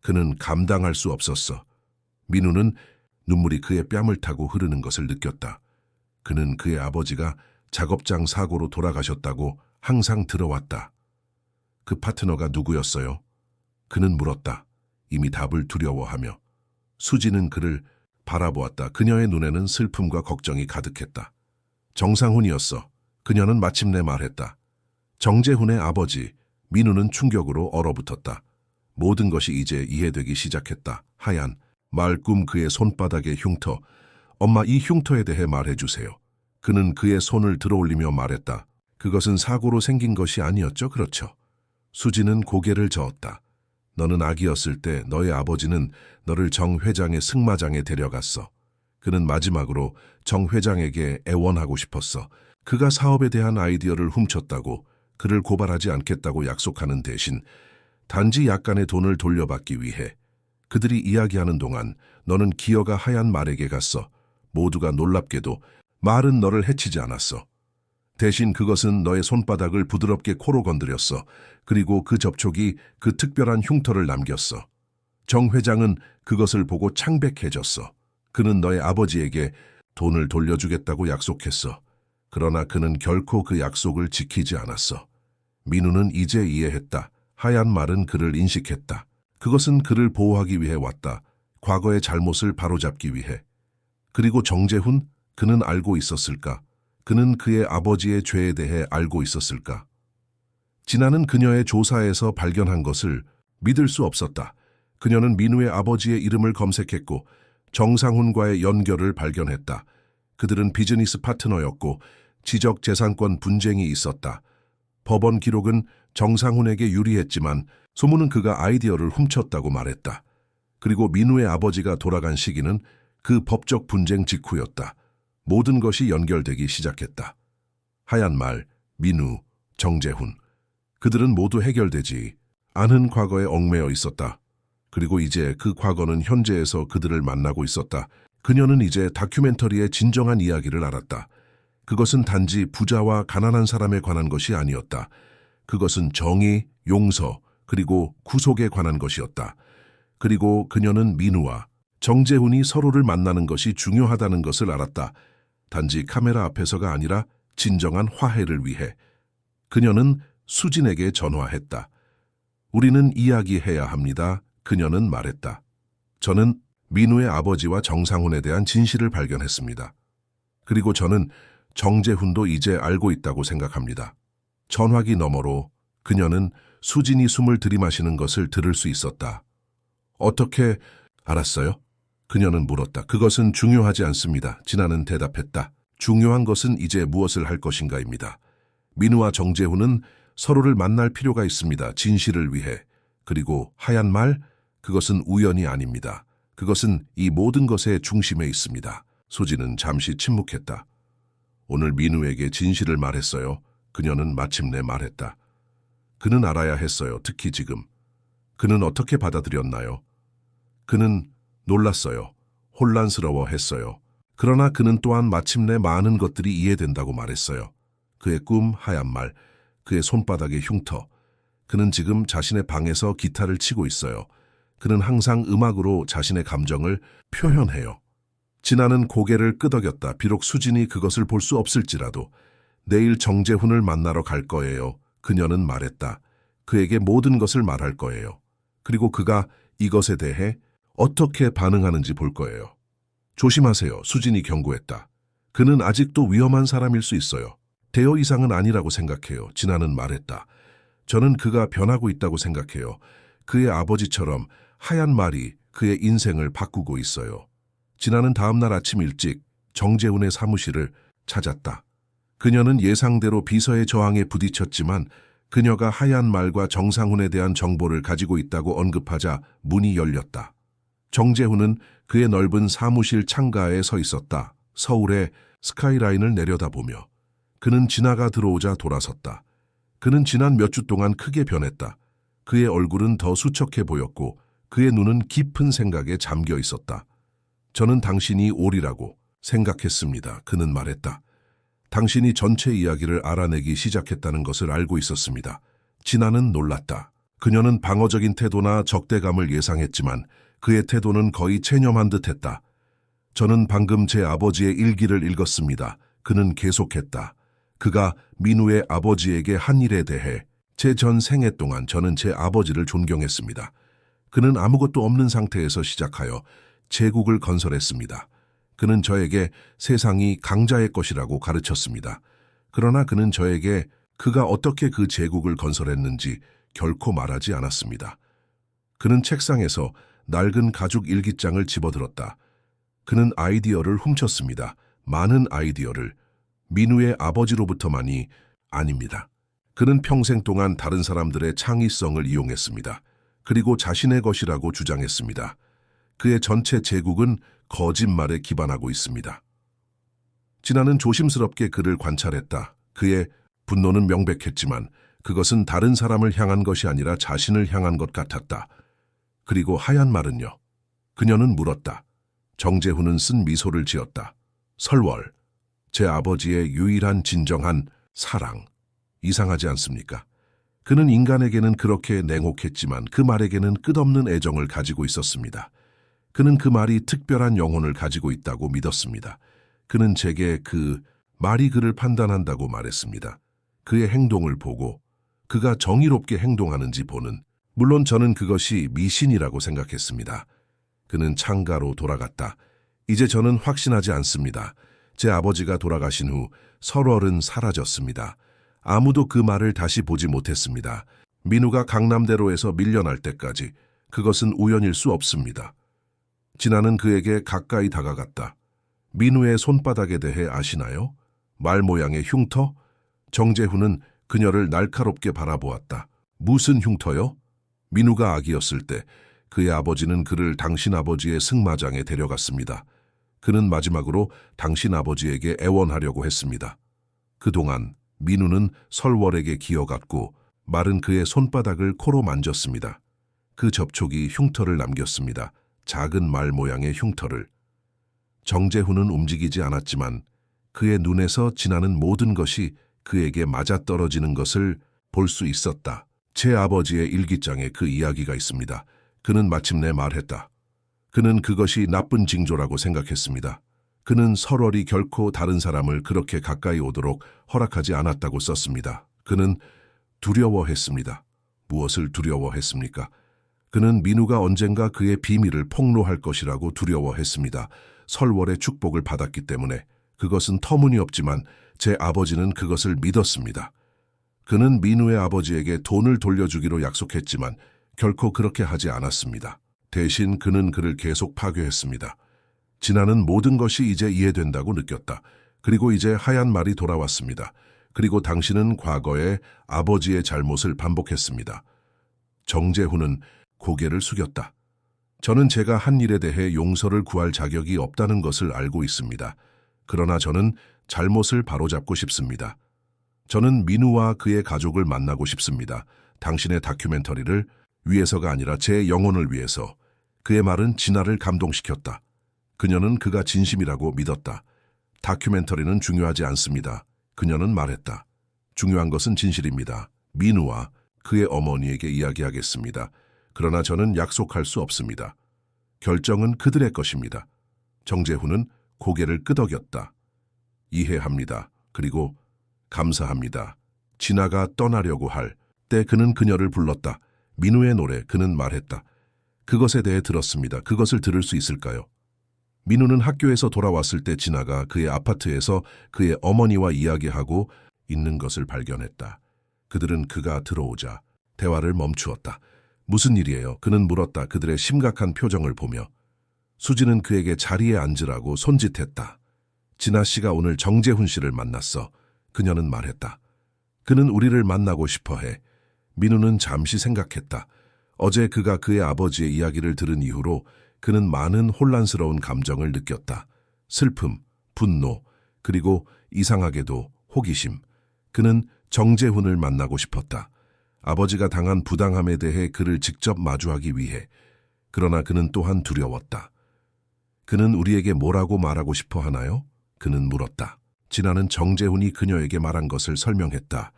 그는 감당할 수 없었어. 민우는 눈물이 그의 뺨을 타고 흐르는 것을 느꼈다. 그는 그의 아버지가 작업장 사고로 돌아가셨다고 항상 들어왔다. 그 파트너가 누구였어요? 그는 물었다. 이미 답을 두려워하며. 수지는 그를 바라보았다. 그녀의 눈에는 슬픔과 걱정이 가득했다. 정상훈이었어. 그녀는 마침내 말했다. 정재훈의 아버지. 민우는 충격으로 얼어붙었다. 모든 것이 이제 이해되기 시작했다. 하얀, 말꿈 그의 손바닥의 흉터. 엄마, 이 흉터에 대해 말해주세요. 그는 그의 손을 들어올리며 말했다. 그것은 사고로 생긴 것이 아니었죠, 그렇죠? 수지는 고개를 저었다. 너는 아기였을 때 너의 아버지는 너를 정 회장의 승마장에 데려갔어. 그는 마지막으로 정 회장에게 애원하고 싶었어. 그가 사업에 대한 아이디어를 훔쳤다고, 그를 고발하지 않겠다고 약속하는 대신 단지 약간의 돈을 돌려받기 위해. 그들이 이야기하는 동안 너는 기어가 하얀 말에게 갔어. 모두가 놀랍게도 말은 너를 해치지 않았어. 대신 그것은 너의 손바닥을 부드럽게 코로 건드렸어. 그리고 그 접촉이 그 특별한 흉터를 남겼어. 정 회장은 그것을 보고 창백해졌어. 그는 너의 아버지에게 돈을 돌려주겠다고 약속했어. 그러나 그는 결코 그 약속을 지키지 않았어. 민우는 이제 이해했다. 하얀 말은 그를 인식했다. 그것은 그를 보호하기 위해 왔다. 과거의 잘못을 바로잡기 위해. 그리고 정재훈, 그는 알고 있었을까? 그는 그의 아버지의 죄에 대해 알고 있었을까? 진아는 그녀의 조사에서 발견한 것을 믿을 수 없었다. 그녀는 민우의 아버지의 이름을 검색했고 정상훈과의 연결을 발견했다. 그들은 비즈니스 파트너였고 지적재산권 분쟁이 있었다. 법원 기록은 정상훈에게 유리했지만 소문은 그가 아이디어를 훔쳤다고 말했다. 그리고 민우의 아버지가 돌아간 시기는 그 법적 분쟁 직후였다. 모든 것이 연결되기 시작했다. 하얀 말, 민우, 정재훈. 그들은 모두 해결되지 않은 과거에 얽매여 있었다. 그리고 이제 그 과거는 현재에서 그들을 만나고 있었다. 그녀는 이제 다큐멘터리의 진정한 이야기를 알았다. 그것은 단지 부자와 가난한 사람에 관한 것이 아니었다. 그것은 정의, 용서, 그리고 구속에 관한 것이었다. 그리고 그녀는 민우와 정재훈이 서로를 만나는 것이 중요하다는 것을 알았다. 단지 카메라 앞에서가 아니라 진정한 화해를 위해. 그녀는 수진에게 전화했다. 우리는 이야기해야 합니다. 그녀는 말했다. 저는 민우의 아버지와 정상훈에 대한 진실을 발견했습니다. 그리고 저는 정재훈도 이제 알고 있다고 생각합니다. 전화기 너머로 그녀는 수진이 숨을 들이마시는 것을 들을 수 있었다. 어떻게 알았어요? 그녀는 물었다. 그것은 중요하지 않습니다. 진아는 대답했다. 중요한 것은 이제 무엇을 할 것인가입니다. 민우와 정재훈은 서로를 만날 필요가 있습니다. 진실을 위해. 그리고 하얀 말, 그것은 우연이 아닙니다. 그것은 이 모든 것의 중심에 있습니다. 수지는 잠시 침묵했다. 오늘 민우에게 진실을 말했어요. 그녀는 마침내 말했다. 그는 알아야 했어요. 특히 지금. 그는 어떻게 받아들였나요? 그는 놀랐어요. 혼란스러워했어요. 그러나 그는 또한 마침내 많은 것들이 이해된다고 말했어요. 그의 꿈, 하얀 말, 그의 손바닥의 흉터. 그는 지금 자신의 방에서 기타를 치고 있어요. 그는 항상 음악으로 자신의 감정을 표현해요. 진아는 고개를 끄덕였다. 비록 수진이 그것을 볼 수 없을지라도 내일 정재훈을 만나러 갈 거예요. 그녀는 말했다. 그에게 모든 것을 말할 거예요. 그리고 그가 이것에 대해 어떻게 반응하는지 볼 거예요. 조심하세요. 수진이 경고했다. 그는 아직도 위험한 사람일 수 있어요. 대여 이상은 아니라고 생각해요. 진아는 말했다. 저는 그가 변하고 있다고 생각해요. 그의 아버지처럼 하얀 말이 그의 인생을 바꾸고 있어요. 진아는 다음 날 아침 일찍 정재훈의 사무실을 찾았다. 그녀는 예상대로 비서의 저항에 부딪혔지만 그녀가 하얀 말과 정상훈에 대한 정보를 가지고 있다고 언급하자 문이 열렸다. 정재훈은 그의 넓은 사무실 창가에 서 있었다. 서울의 스카이라인을 내려다보며. 그는 진아가 들어오자 돌아섰다. 그는 지난 몇 주 동안 크게 변했다. 그의 얼굴은 더 수척해 보였고 그의 눈은 깊은 생각에 잠겨 있었다. 저는 당신이 옳으라고 생각했습니다. 그는 말했다. 당신이 전체 이야기를 알아내기 시작했다는 것을 알고 있었습니다. 진아는 놀랐다. 그녀는 방어적인 태도나 적대감을 예상했지만 그의 태도는 거의 체념한 듯했다. 저는 방금 제 아버지의 일기를 읽었습니다. 그는 계속했다. 그가 민우의 아버지에게 한 일에 대해 제 전 생애 동안 저는 제 아버지를 존경했습니다. 그는 아무것도 없는 상태에서 시작하여 제국을 건설했습니다. 그는 저에게 세상이 강자의 것이라고 가르쳤습니다. 그러나 그는 저에게 그가 어떻게 그 제국을 건설했는지 결코 말하지 않았습니다. 그는 책상에서 낡은 가죽 일기장을 집어들었다. 그는 아이디어를 훔쳤습니다. 많은 아이디어를. 민우의 아버지로부터만이 아닙니다. 그는 평생 동안 다른 사람들의 창의성을 이용했습니다. 그리고 자신의 것이라고 주장했습니다. 그의 전체 제국은 거짓말에 기반하고 있습니다. 진아는 조심스럽게 그를 관찰했다. 그의 분노는 명백했지만 그것은 다른 사람을 향한 것이 아니라 자신을 향한 것 같았다. 그리고 하얀 말은요. 그녀는 물었다. 정재훈은 쓴 미소를 지었다. 설월, 제 아버지의 유일한 진정한 사랑. 이상하지 않습니까? 그는 인간에게는 그렇게 냉혹했지만 그 말에게는 끝없는 애정을 가지고 있었습니다. 그는 그 말이 특별한 영혼을 가지고 있다고 믿었습니다. 그는 제게 그 말이 그를 판단한다고 말했습니다. 그의 행동을 보고 그가 정의롭게 행동하는지 보는, 물론 저는 그것이 미신이라고 생각했습니다. 그는 창가로 돌아갔다. 이제 저는 확신하지 않습니다. 제 아버지가 돌아가신 후 설월은 사라졌습니다. 아무도 그 말을 다시 보지 못했습니다. 민우가 강남대로에서 밀려날 때까지. 그것은 우연일 수 없습니다. 진아는 그에게 가까이 다가갔다. 민우의 손바닥에 대해 아시나요? 말 모양의 흉터? 정재훈은 그녀를 날카롭게 바라보았다. 무슨 흉터요? 민우가 아기였을 때 그의 아버지는 그를 당신 아버지의 승마장에 데려갔습니다. 그는 마지막으로 당신 아버지에게 애원하려고 했습니다. 그동안 민우는 설월에게 기어갔고 말은 그의 손바닥을 코로 만졌습니다. 그 접촉이 흉터를 남겼습니다. 작은 말 모양의 흉터를. 정재훈은 움직이지 않았지만 그의 눈에서 지나는 모든 것이 그에게 맞아떨어지는 것을 볼 수 있었다. 제 아버지의 일기장에 그 이야기가 있습니다. 그는 마침내 말했다. 그는 그것이 나쁜 징조라고 생각했습니다. 그는 설월이 결코 다른 사람을 그렇게 가까이 오도록 허락하지 않았다고 썼습니다. 그는 두려워했습니다. 무엇을 두려워했습니까? 그는 민우가 언젠가 그의 비밀을 폭로할 것이라고 두려워했습니다. 설월의 축복을 받았기 때문에. 그것은 터무니없지만 제 아버지는 그것을 믿었습니다. 그는 민우의 아버지에게 돈을 돌려주기로 약속했지만 결코 그렇게 하지 않았습니다. 대신 그는 그를 계속 파괴했습니다. 진아는 모든 것이 이제 이해된다고 느꼈다. 그리고 이제 하얀 말이 돌아왔습니다. 그리고 당신은 과거에 아버지의 잘못을 반복했습니다. 정재훈은 고개를 숙였다. 저는 제가 한 일에 대해 용서를 구할 자격이 없다는 것을 알고 있습니다. 그러나 저는 잘못을 바로잡고 싶습니다. 저는 민우와 그의 가족을 만나고 싶습니다. 당신의 다큐멘터리를 위해서가 아니라 제 영혼을 위해서. 그의 말은 진아를 감동시켰다. 그녀는 그가 진심이라고 믿었다. 다큐멘터리는 중요하지 않습니다. 그녀는 말했다. 중요한 것은 진실입니다. 민우와 그의 어머니에게 이야기하겠습니다. 그러나 저는 약속할 수 없습니다. 결정은 그들의 것입니다. 정재훈은 고개를 끄덕였다. 이해합니다. 그리고 감사합니다. 진아가 떠나려고 할 때 그는 그녀를 불렀다. 민우의 노래, 그는 말했다. 그것에 대해 들었습니다. 그것을 들을 수 있을까요? 민우는 학교에서 돌아왔을 때 진아가 그의 아파트에서 그의 어머니와 이야기하고 있는 것을 발견했다. 그들은 그가 들어오자 대화를 멈추었다. 무슨 일이에요? 그는 물었다. 그들의 심각한 표정을 보며. 수지는 그에게 자리에 앉으라고 손짓했다. 진아 씨가 오늘 정재훈 씨를 만났어. 그녀는 말했다. 그는 우리를 만나고 싶어해. 민우는 잠시 생각했다. 어제 그가 그의 아버지의 이야기를 들은 이후로 그는 많은 혼란스러운 감정을 느꼈다. 슬픔, 분노, 그리고 이상하게도 호기심. 그는 정재훈을 만나고 싶었다. 아버지가 당한 부당함에 대해 그를 직접 마주하기 위해. 그러나 그는 또한 두려웠다. 그는 우리에게 뭐라고 말하고 싶어 하나요? 그는 물었다. 진아는 정재훈이 그녀에게 말한 것을 설명했다.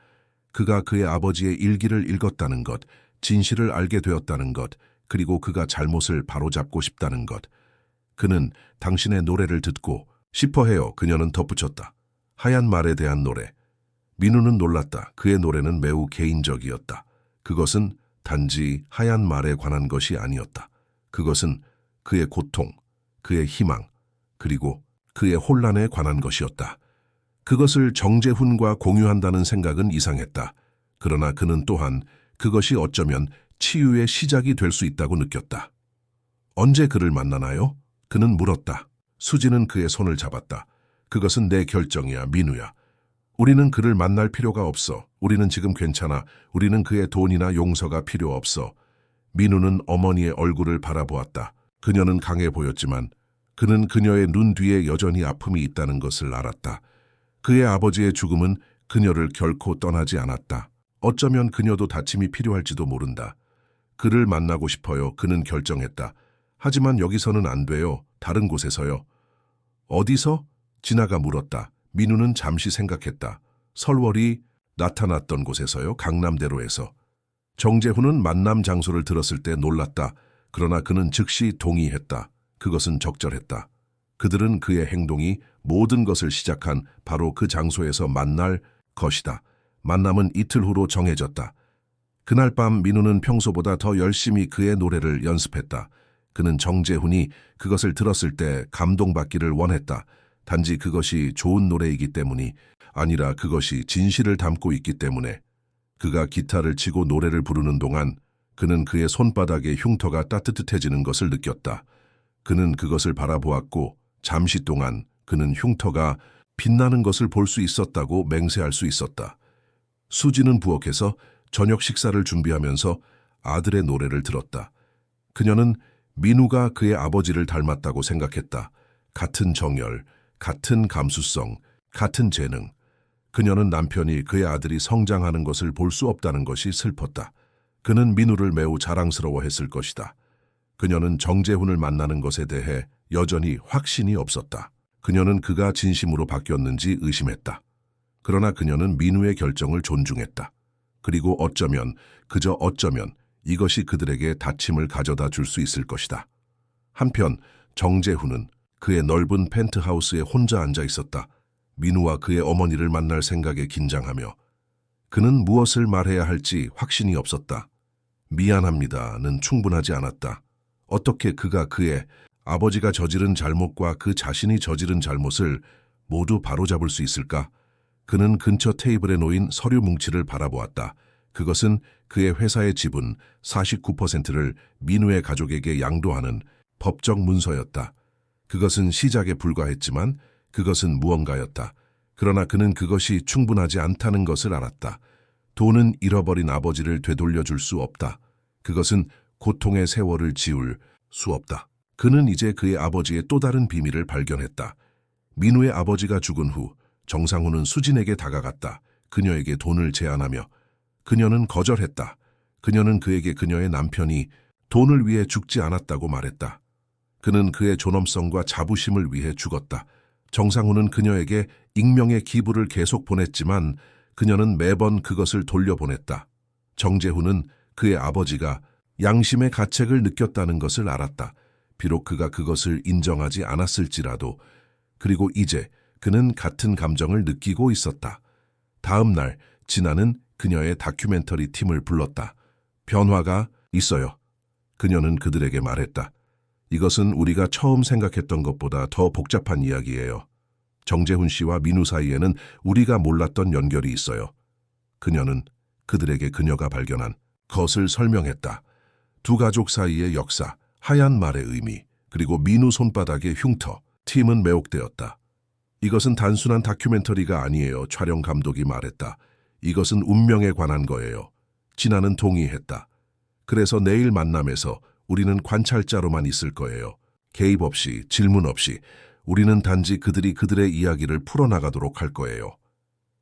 그가 그의 아버지의 일기를 읽었다는 것, 진실을 알게 되었다는 것, 그리고 그가 잘못을 바로잡고 싶다는 것. 그는 당신의 노래를 듣고 싶어 해요. 그녀는 덧붙였다. 하얀 말에 대한 노래. 민우는 놀랐다. 그의 노래는 매우 개인적이었다. 그것은 단지 하얀 말에 관한 것이 아니었다. 그것은 그의 고통, 그의 희망, 그리고 그의 혼란에 관한 것이었다. 그것을 정재훈과 공유한다는 생각은 이상했다. 그러나 그는 또한 그것이 어쩌면 치유의 시작이 될 수 있다고 느꼈다. 언제 그를 만나나요? 그는 물었다. 수지는 그의 손을 잡았다. 그것은 내 결정이야, 민우야. 우리는 그를 만날 필요가 없어. 우리는 지금 괜찮아. 우리는 그의 돈이나 용서가 필요 없어. 민우는 어머니의 얼굴을 바라보았다. 그녀는 강해 보였지만 그는 그녀의 눈 뒤에 여전히 아픔이 있다는 것을 알았다. 그의 아버지의 죽음은 그녀를 결코 떠나지 않았다. 어쩌면 그녀도 다짐이 필요할지도 모른다. 그를 만나고 싶어요. 그는 결정했다. 하지만 여기서는 안 돼요. 다른 곳에서요. 어디서? 진아가 물었다. 민우는 잠시 생각했다. 설월이 나타났던 곳에서요. 강남대로에서. 정재훈은 만남 장소를 들었을 때 놀랐다. 그러나 그는 즉시 동의했다. 그것은 적절했다. 그들은 그의 행동이 모든 것을 시작한 바로 그 장소에서 만날 것이다. 만남은 이틀 후로 정해졌다. 그날 밤 민우는 평소보다 더 열심히 그의 노래를 연습했다. 그는 정재훈이 그것을 들었을 때 감동받기를 원했다. 단지 그것이 좋은 노래이기 때문이 아니라 그것이 진실을 담고 있기 때문에. 그가 기타를 치고 노래를 부르는 동안 그는 그의 손바닥의 흉터가 따뜻해지는 것을 느꼈다. 그는 그것을 바라보았고 잠시 동안 그는 흉터가 빛나는 것을 볼 수 있었다고 맹세할 수 있었다. 수지는 부엌에서 저녁 식사를 준비하면서 아들의 노래를 들었다. 그녀는 민우가 그의 아버지를 닮았다고 생각했다. 같은 정열, 같은 감수성, 같은 재능. 그녀는 남편이 그의 아들이 성장하는 것을 볼 수 없다는 것이 슬펐다. 그는 민우를 매우 자랑스러워했을 것이다. 그녀는 정재훈을 만나는 것에 대해 여전히 확신이 없었다. 그녀는 그가 진심으로 바뀌었는지 의심했다. 그러나 그녀는 민우의 결정을 존중했다. 그리고 어쩌면, 그저 어쩌면 이것이 그들에게 다침을 가져다 줄 수 있을 것이다. 한편 정재훈은 그의 넓은 펜트하우스에 혼자 앉아 있었다. 민우와 그의 어머니를 만날 생각에 긴장하며 그는 무엇을 말해야 할지 확신이 없었다. 미안합니다는 충분하지 않았다. 어떻게 그가 그의 아버지가 저지른 잘못과 그 자신이 저지른 잘못을 모두 바로잡을 수 있을까? 그는 근처 테이블에 놓인 서류 뭉치를 바라보았다. 그것은 그의 회사의 지분 49%를 민우의 가족에게 양도하는 법적 문서였다. 그것은 시작에 불과했지만 그것은 무언가였다. 그러나 그는 그것이 충분하지 않다는 것을 알았다. 돈은 잃어버린 아버지를 되돌려줄 수 없다. 그것은 고통의 세월을 지울 수 없다. 그는 이제 그의 아버지의 또 다른 비밀을 발견했다. 민우의 아버지가 죽은 후 정상훈은 수진에게 다가갔다. 그녀에게 돈을 제안하며 그녀는 거절했다. 그녀는 그에게 그녀의 남편이 돈을 위해 죽지 않았다고 말했다. 그는 그의 존엄성과 자부심을 위해 죽었다. 정상훈은 그녀에게 익명의 기부를 계속 보냈지만 그녀는 매번 그것을 돌려보냈다. 정재훈은 그의 아버지가 양심의 가책을 느꼈다는 것을 알았다. 비록 그가 그것을 인정하지 않았을지라도. 그리고 이제 그는 같은 감정을 느끼고 있었다. 다음 날 진아는 그녀의 다큐멘터리 팀을 불렀다. 변화가 있어요. 그녀는 그들에게 말했다. 이것은 우리가 처음 생각했던 것보다 더 복잡한 이야기예요. 정재훈 씨와 민우 사이에는 우리가 몰랐던 연결이 있어요. 그녀는 그들에게 그녀가 발견한 것을 설명했다. 두 가족 사이의 역사, 하얀 말의 의미, 그리고 민우 손바닥의 흉터. 팀은 매혹되었다. 이것은 단순한 다큐멘터리가 아니에요. 촬영 감독이 말했다. 이것은 운명에 관한 거예요. 진아는 동의했다. 그래서 내일 만남에서 우리는 관찰자로만 있을 거예요. 개입 없이, 질문 없이 우리는 단지 그들이 그들의 이야기를 풀어나가도록 할 거예요.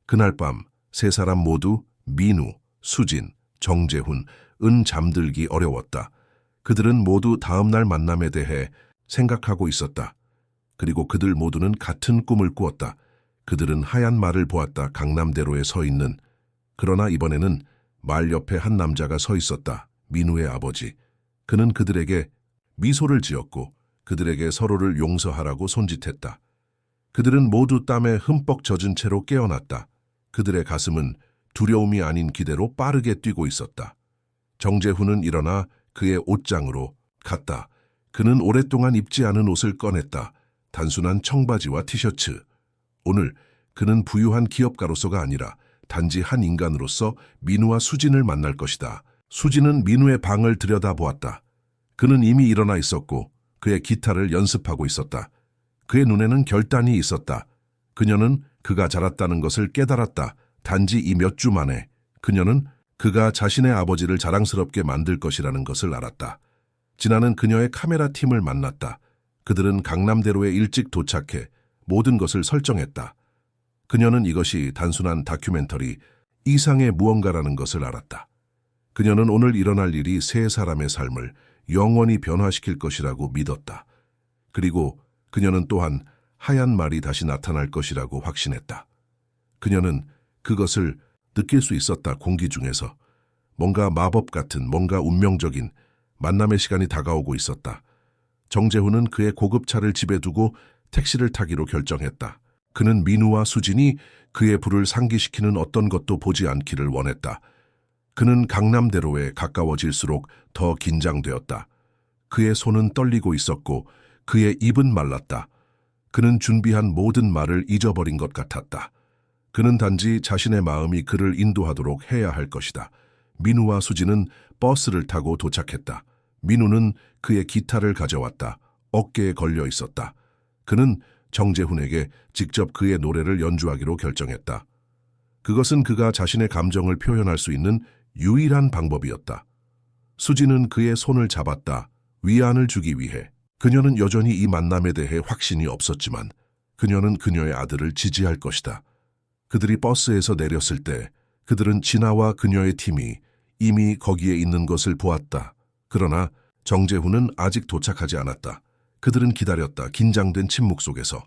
그날 밤 세 사람 모두 민우, 수진, 정재훈, 은 잠들기 어려웠다. 그들은 모두 다음날 만남에 대해 생각하고 있었다. 그리고 그들 모두는 같은 꿈을 꾸었다. 그들은 하얀 말을 보았다. 강남대로에 서 있는. 그러나 이번에는 말 옆에 한 남자가 서 있었다. 민우의 아버지. 그는 그들에게 미소를 지었고 그들에게 서로를 용서하라고 손짓했다. 그들은 모두 땀에 흠뻑 젖은 채로 깨어났다. 그들의 가슴은 두려움이 아닌 기대로 빠르게 뛰고 있었다. 정재훈은 일어나 그의 옷장으로 갔다. 그는 오랫동안 입지 않은 옷을 꺼냈다. 단순한 청바지와 티셔츠. 오늘 그는 부유한 기업가로서가 아니라 단지 한 인간으로서 민우와 수진을 만날 것이다. 수진은 민우의 방을 들여다보았다. 그는 이미 일어나 있었고 그의 기타를 연습하고 있었다. 그의 눈에는 결단이 있었다. 그녀는 그가 자랐다는 것을 깨달았다. 단지 이 몇 주 만에 그녀는 그가 자신의 아버지를 자랑스럽게 만들 것이라는 것을 알았다. 진아는 그녀의 카메라 팀을 만났다. 그들은 강남대로에 일찍 도착해 모든 것을 설정했다. 그녀는 이것이 단순한 다큐멘터리 이상의 무언가라는 것을 알았다. 그녀는 오늘 일어날 일이 세 사람의 삶을 영원히 변화시킬 것이라고 믿었다. 그리고 그녀는 또한 하얀 말이 다시 나타날 것이라고 확신했다. 그녀는 그것을 느낄 수 있었다. 공기 중에서 뭔가 마법 같은, 뭔가 운명적인 만남의 시간이 다가오고 있었다. 정재훈은 그의 고급차를 집에 두고 택시를 타기로 결정했다. 그는 민우와 수진이 그의 부를 상기시키는 어떤 것도 보지 않기를 원했다. 그는 강남대로에 가까워질수록 더 긴장되었다. 그의 손은 떨리고 있었고 그의 입은 말랐다. 그는 준비한 모든 말을 잊어버린 것 같았다. 그는 단지 자신의 마음이 그를 인도하도록 해야 할 것이다. 민우와 수진은 버스를 타고 도착했다. 민우는 그의 기타를 가져왔다. 어깨에 걸려 있었다. 그는 정재훈에게 직접 그의 노래를 연주하기로 결정했다. 그것은 그가 자신의 감정을 표현할 수 있는 유일한 방법이었다. 수진은 그의 손을 잡았다. 위안을 주기 위해. 그녀는 여전히 이 만남에 대해 확신이 없었지만 그녀는 그녀의 아들을 지지할 것이다. 그들이 버스에서 내렸을 때 그들은 진아와 그녀의 팀이 이미 거기에 있는 것을 보았다. 그러나 정재훈은 아직 도착하지 않았다. 그들은 기다렸다. 긴장된 침묵 속에서.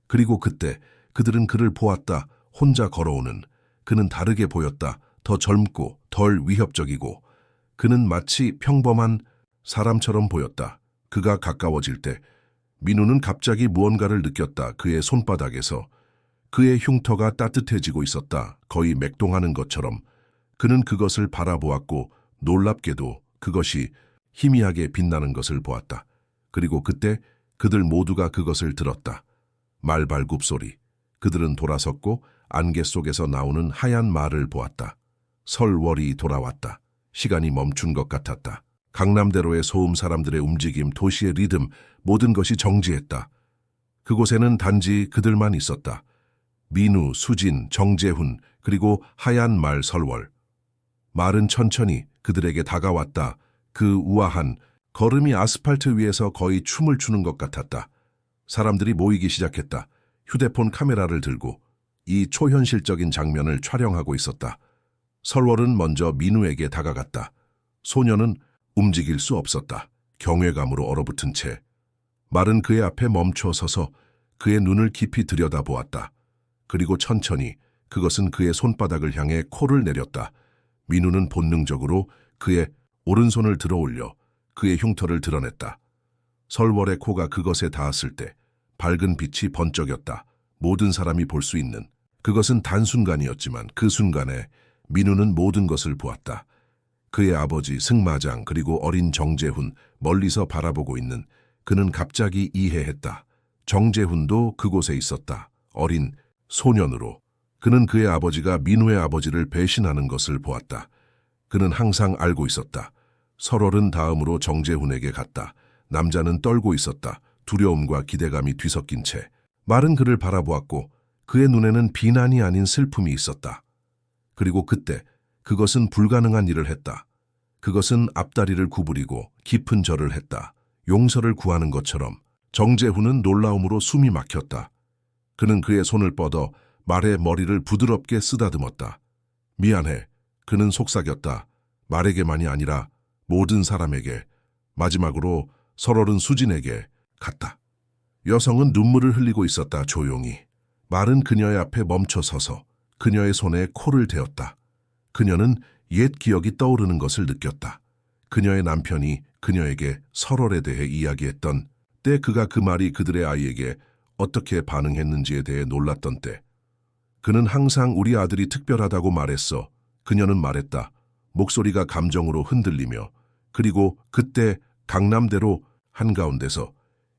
그리고 그때 그들은 그를 보았다. 혼자 걸어오는. 그는 다르게 보였다. 더 젊고 덜 위협적이고. 그는 마치 평범한 사람처럼 보였다. 그가 가까워질 때 민우는 갑자기 무언가를 느꼈다. 그의 손바닥에서. 그의 흉터가 따뜻해지고 있었다. 거의 맥동하는 것처럼. 그는 그것을 바라보았고 놀랍게도 그것이 희미하게 빛나는 것을 보았다. 그리고 그때 그들 모두가 그것을 들었다. 말발굽 소리. 그들은 돌아섰고 안개 속에서 나오는 하얀 말을 보았다. 설월이 돌아왔다. 시간이 멈춘 것 같았다. 강남대로의 소음, 사람들의 움직임, 도시의 리듬, 모든 것이 정지했다. 그곳에는 단지 그들만 있었다. 민우, 수진, 정재훈, 그리고 하얀 말 설월. 말은 천천히 그들에게 다가왔다. 그 우아한 걸음이 아스팔트 위에서 거의 춤을 추는 것 같았다. 사람들이 모이기 시작했다. 휴대폰 카메라를 들고 이 초현실적인 장면을 촬영하고 있었다. 설월은 먼저 민우에게 다가갔다. 소녀는 움직일 수 없었다. 경외감으로 얼어붙은 채. 말은 그의 앞에 멈춰 서서 그의 눈을 깊이 들여다보았다. 그리고 천천히 그것은 그의 손바닥을 향해 코를 내렸다. 민우는 본능적으로 그의 오른손을 들어 올려 그의 흉터를 드러냈다. 설월의 코가 그것에 닿았을 때 밝은 빛이 번쩍였다. 모든 사람이 볼 수 있는. 그것은 단순간이었지만 그 순간에 민우는 모든 것을 보았다. 그의 아버지 승마장 그리고 어린 정재훈 멀리서 바라보고 있는. 그는 갑자기 이해했다. 정재훈도 그곳에 있었다. 어린 소년으로. 그는 그의 아버지가 민우의 아버지를 배신하는 것을 보았다. 그는 항상 알고 있었다. 설월은 다음으로 정재훈에게 갔다. 남자는 떨고 있었다. 두려움과 기대감이 뒤섞인 채. 말은 그를 바라보았고 그의 눈에는 비난이 아닌 슬픔이 있었다. 그리고 그때 그것은 불가능한 일을 했다. 그것은 앞다리를 구부리고 깊은 절을 했다. 용서를 구하는 것처럼. 정재훈은 놀라움으로 숨이 막혔다. 그는 그의 손을 뻗어 말의 머리를 부드럽게 쓰다듬었다. 미안해. 그는 속삭였다. 말에게만이 아니라 모든 사람에게. 마지막으로 설월은 수진에게 갔다. 여성은 눈물을 흘리고 있었다. 조용히. 말은 그녀의 앞에 멈춰 서서 그녀의 손에 코를 대었다. 그녀는 옛 기억이 떠오르는 것을 느꼈다. 그녀의 남편이 그녀에게 설월에 대해 이야기했던 때, 그가 그 말이 그들의 아이에게 어떻게 반응했는지에 대해 놀랐던 때. 그는 항상 우리 아들이 특별하다고 말했어. 그녀는 말했다. 목소리가 감정으로 흔들리며. 그리고 그때 강남대로 한가운데서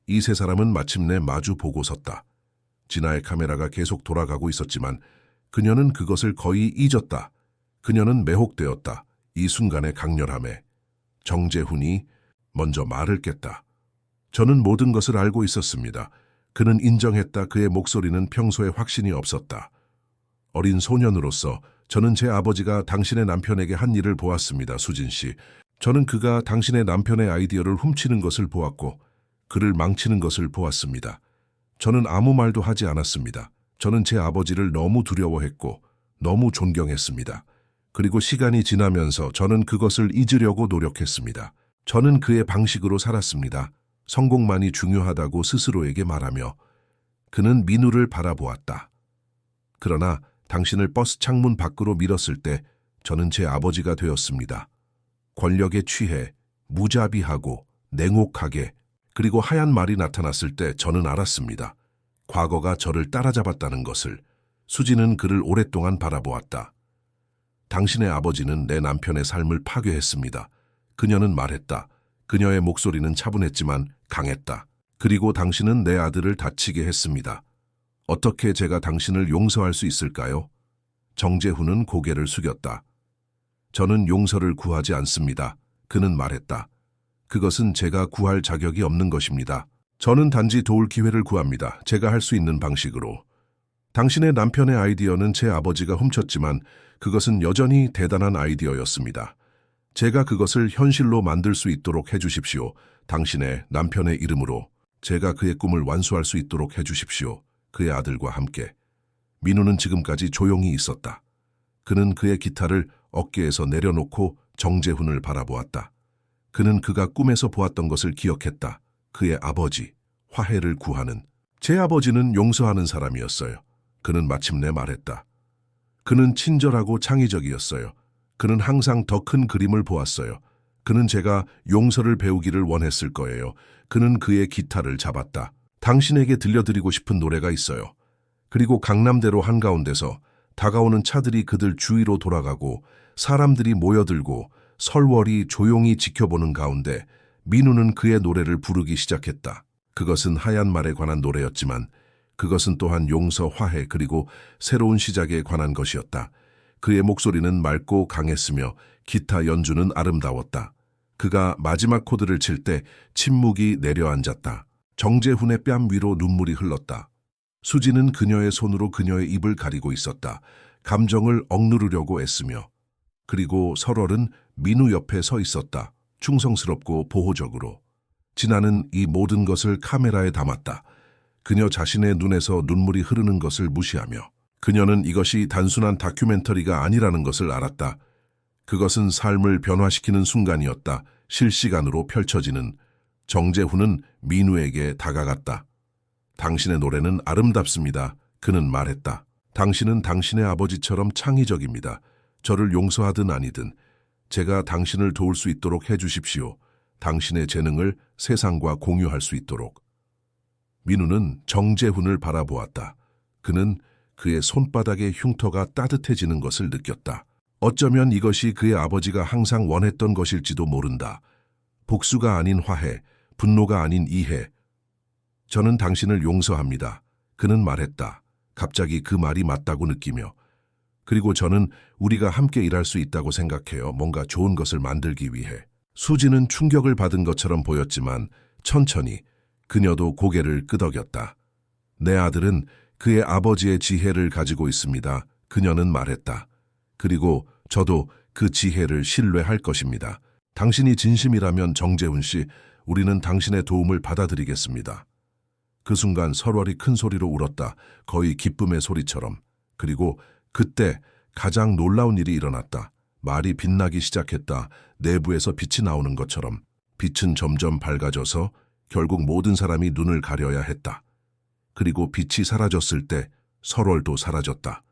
이 세 사람은 마침내 마주 보고 섰다. 진아의 카메라가 계속 돌아가고 있었지만 그녀는 그것을 거의 잊었다. 그녀는 매혹되었다. 이 순간의 강렬함에. 정재훈이 먼저 말을 깼다. 저는 모든 것을 알고 있었습니다. 그는 인정했다. 그의 목소리는 평소에 확신이 없었다. 어린 소년으로서 저는 제 아버지가 당신의 남편에게 한 일을 보았습니다, 수진 씨. 저는 그가 당신의 남편의 아이디어를 훔치는 것을 보았고 그를 망치는 것을 보았습니다. 저는 아무 말도 하지 않았습니다. 저는 제 아버지를 너무 두려워했고 너무 존경했습니다. 그리고 시간이 지나면서 저는 그것을 잊으려고 노력했습니다. 저는 그의 방식으로 살았습니다. 성공만이 중요하다고 스스로에게 말하며. 그는 민우를 바라보았다. 그러나 당신을 버스 창문 밖으로 밀었을 때 저는 제 아버지가 되었습니다. 권력에 취해 무자비하고 냉혹하게, 그리고 하얀 말이 나타났을 때 저는 알았습니다. 과거가 저를 따라잡았다는 것을. 수지는 그를 오랫동안 바라보았다. 당신의 아버지는 내 남편의 삶을 파괴했습니다. 그녀는 말했다. 그녀의 목소리는 차분했지만 강했다. 그리고 당신은 내 아들을 다치게 했습니다. 어떻게 제가 당신을 용서할 수 있을까요? 정재훈은 고개를 숙였다. 저는 용서를 구하지 않습니다. 그는 말했다. 그것은 제가 구할 자격이 없는 것입니다. 저는 단지 도울 기회를 구합니다. 제가 할 수 있는 방식으로. 당신의 남편의 아이디어는 제 아버지가 훔쳤지만 그것은 여전히 대단한 아이디어였습니다. 제가 그것을 현실로 만들 수 있도록 해주십시오. 당신의 남편의 이름으로 제가 그의 꿈을 완수할 수 있도록 해주십시오. 그의 아들과 함께. 민우는 지금까지 조용히 있었다. 그는 그의 기타를 어깨에서 내려놓고 정재훈을 바라보았다. 그는 그가 꿈에서 보았던 것을 기억했다. 그의 아버지, 화해를 구하는. 제 아버지는 용서하는 사람이었어요. 그는 마침내 말했다. 그는 친절하고 창의적이었어요. 그는 항상 더 큰 그림을 보았어요. 그는 제가 용서를 배우기를 원했을 거예요. 그는 그의 기타를 잡았다. 당신에게 들려드리고 싶은 노래가 있어요. 그리고 강남대로 한가운데서 다가오는 차들이 그들 주위로 돌아가고 사람들이 모여들고 설월이 조용히 지켜보는 가운데 민우는 그의 노래를 부르기 시작했다. 그것은 하얀 말에 관한 노래였지만 그것은 또한 용서, 화해 그리고 새로운 시작에 관한 것이었다. 그의 목소리는 맑고 강했으며 기타 연주는 아름다웠다. 그가 마지막 코드를 칠 때 침묵이 내려앉았다. 정재훈의 뺨 위로 눈물이 흘렀다. 수지는 그녀의 손으로 그녀의 입을 가리고 있었다. 감정을 억누르려고 애쓰며. 그리고 설월은 민우 옆에 서 있었다. 충성스럽고 보호적으로. 진아는 이 모든 것을 카메라에 담았다. 그녀 자신의 눈에서 눈물이 흐르는 것을 무시하며. 그녀는 이것이 단순한 다큐멘터리가 아니라는 것을 알았다. 그것은 삶을 변화시키는 순간이었다. 실시간으로 펼쳐지는. 정재훈은 민우에게 다가갔다. 당신의 노래는 아름답습니다. 그는 말했다. 당신은 당신의 아버지처럼 창의적입니다. 저를 용서하든 아니든 제가 당신을 도울 수 있도록 해주십시오. 당신의 재능을 세상과 공유할 수 있도록. 민우는 정재훈을 바라보았다. 그는 그의 손바닥의 흉터가 따뜻해지는 것을 느꼈다. 어쩌면 이것이 그의 아버지가 항상 원했던 것일지도 모른다. 복수가 아닌 화해, 분노가 아닌 이해. 저는 당신을 용서합니다. 그는 말했다. 갑자기 그 말이 맞다고 느끼며. 그리고 저는 우리가 함께 일할 수 있다고 생각해요. 뭔가 좋은 것을 만들기 위해. 수지는 충격을 받은 것처럼 보였지만 천천히 그녀도 고개를 끄덕였다. 내 아들은 그의 아버지의 지혜를 가지고 있습니다. 그녀는 말했다. 그리고 저도 그 지혜를 신뢰할 것입니다. 당신이 진심이라면 정재훈 씨, 우리는 당신의 도움을 받아들이겠습니다. 그 순간 설월이 큰 소리로 울었다. 거의 기쁨의 소리처럼. 그리고 그때 가장 놀라운 일이 일어났다. 말이 빛나기 시작했다. 내부에서 빛이 나오는 것처럼. 빛은 점점 밝아져서 결국 모든 사람이 눈을 가려야 했다. 그리고 빛이 사라졌을 때 설월도 사라졌다.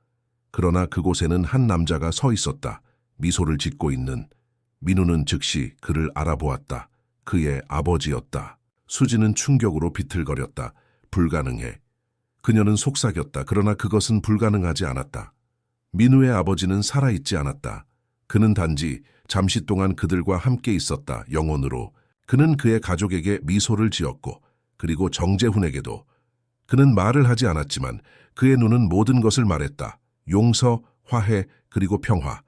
그러나 그곳에는 한 남자가 서 있었다. 미소를 짓고 있는. 민우는 즉시 그를 알아보았다. 그의 아버지였다. 수지는 충격으로 비틀거렸다. 불가능해. 그녀는 속삭였다. 그러나 그것은 불가능하지 않았다. 민우의 아버지는 살아있지 않았다. 그는 단지 잠시 동안 그들과 함께 있었다. 영혼으로. 그는 그의 가족에게 미소를 지었고 그리고 정재훈에게도. 그는 말을 하지 않았지만 그의 눈은 모든 것을 말했다. 용서, 화해, 그리고 평화.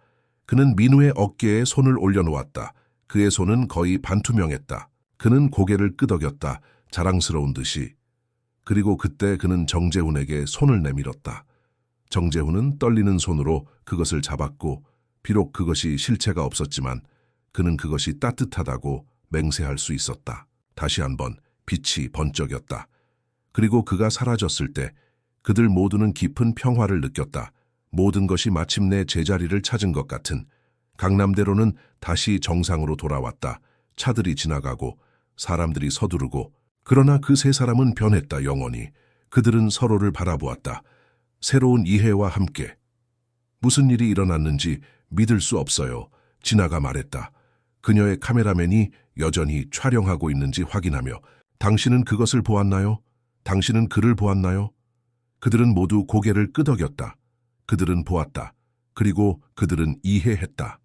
그는 민우의 어깨에 손을 올려놓았다. 그의 손은 거의 반투명했다. 그는 고개를 끄덕였다. 자랑스러운 듯이. 그리고 그때 그는 정재훈에게 손을 내밀었다. 정재훈은 떨리는 손으로 그것을 잡았고 비록 그것이 실체가 없었지만 그는 그것이 따뜻하다고 맹세할 수 있었다. 다시 한번 빛이 번쩍였다. 그리고 그가 사라졌을 때 그들 모두는 깊은 평화를 느꼈다. 모든 것이 마침내 제자리를 찾은 것 같은. 강남대로는 다시 정상으로 돌아왔다. 차들이 지나가고 사람들이 서두르고. 그러나 그 세 사람은 변했다, 영원히. 그들은 서로를 바라보았다. 새로운 이해와 함께. 무슨 일이 일어났는지 믿을 수 없어요. 진아가 말했다. 그녀의 카메라맨이 여전히 촬영하고 있는지 확인하며. 당신은 그것을 보았나요? 당신은 그를 보았나요? 그들은 모두 고개를 끄덕였다. 그들은 보았다. 그리고 그들은 이해했다.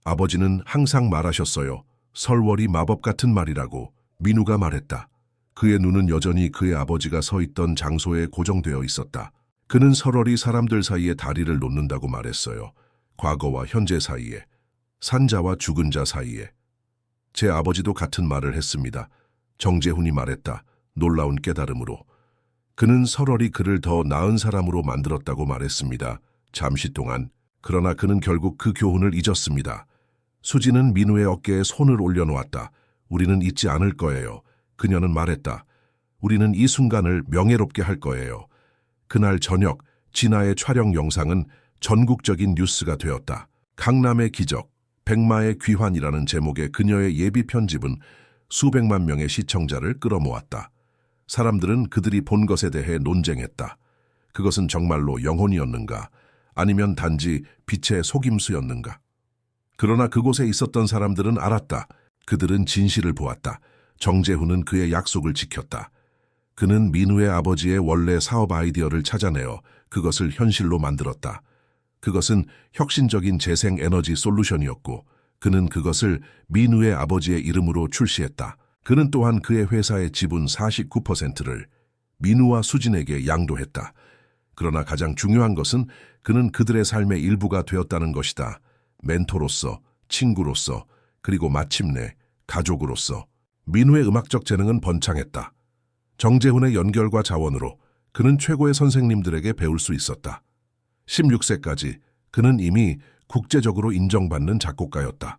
아버지는 항상 말하셨어요. 설월이 마법 같은 말이라고. 민우가 말했다. 그의 눈은 여전히 그의 아버지가 서 있던 장소에 고정되어 있었다. 그는 설월이 사람들 사이에 다리를 놓는다고 말했어요. 과거와 현재 사이에. 산자와 죽은 자 사이에. 제 아버지도 같은 말을 했습니다. 정재훈이 말했다. 놀라운 깨달음으로. 그는 설월이 그를 더 나은 사람으로 만들었다고 말했습니다. 잠시 동안. 그러나 그는 결국 그 교훈을 잊었습니다. 수지는 민우의 어깨에 손을 올려놓았다. 우리는 잊지 않을 거예요. 그녀는 말했다. 우리는 이 순간을 명예롭게 할 거예요. 그날 저녁 진아의 촬영 영상은 전국적인 뉴스가 되었다. 강남의 기적, 백마의 귀환이라는 제목의 그녀의 예비 편집은 수백만 명의 시청자를 끌어모았다. 사람들은 그들이 본 것에 대해 논쟁했다. 그것은 정말로 영혼이었는가? 아니면 단지 빛의 속임수였는가? 그러나 그곳에 있었던 사람들은 알았다. 그들은 진실을 보았다. 정재훈은 그의 약속을 지켰다. 그는 민우의 아버지의 원래 사업 아이디어를 찾아내어 그것을 현실로 만들었다. 그것은 혁신적인 재생에너지 솔루션이었고 그는 그것을 민우의 아버지의 이름으로 출시했다. 그는 또한 그의 회사의 지분 49%를 민우와 수진에게 양도했다. 그러나 가장 중요한 것은 그는 그들의 삶의 일부가 되었다는 것이다. 멘토로서, 친구로서, 그리고 마침내 가족으로서. 민우의 음악적 재능은 번창했다. 정재훈의 연결과 자원으로 그는 최고의 선생님들에게 배울 수 있었다. 16세까지 그는 이미 국제적으로 인정받는 작곡가였다.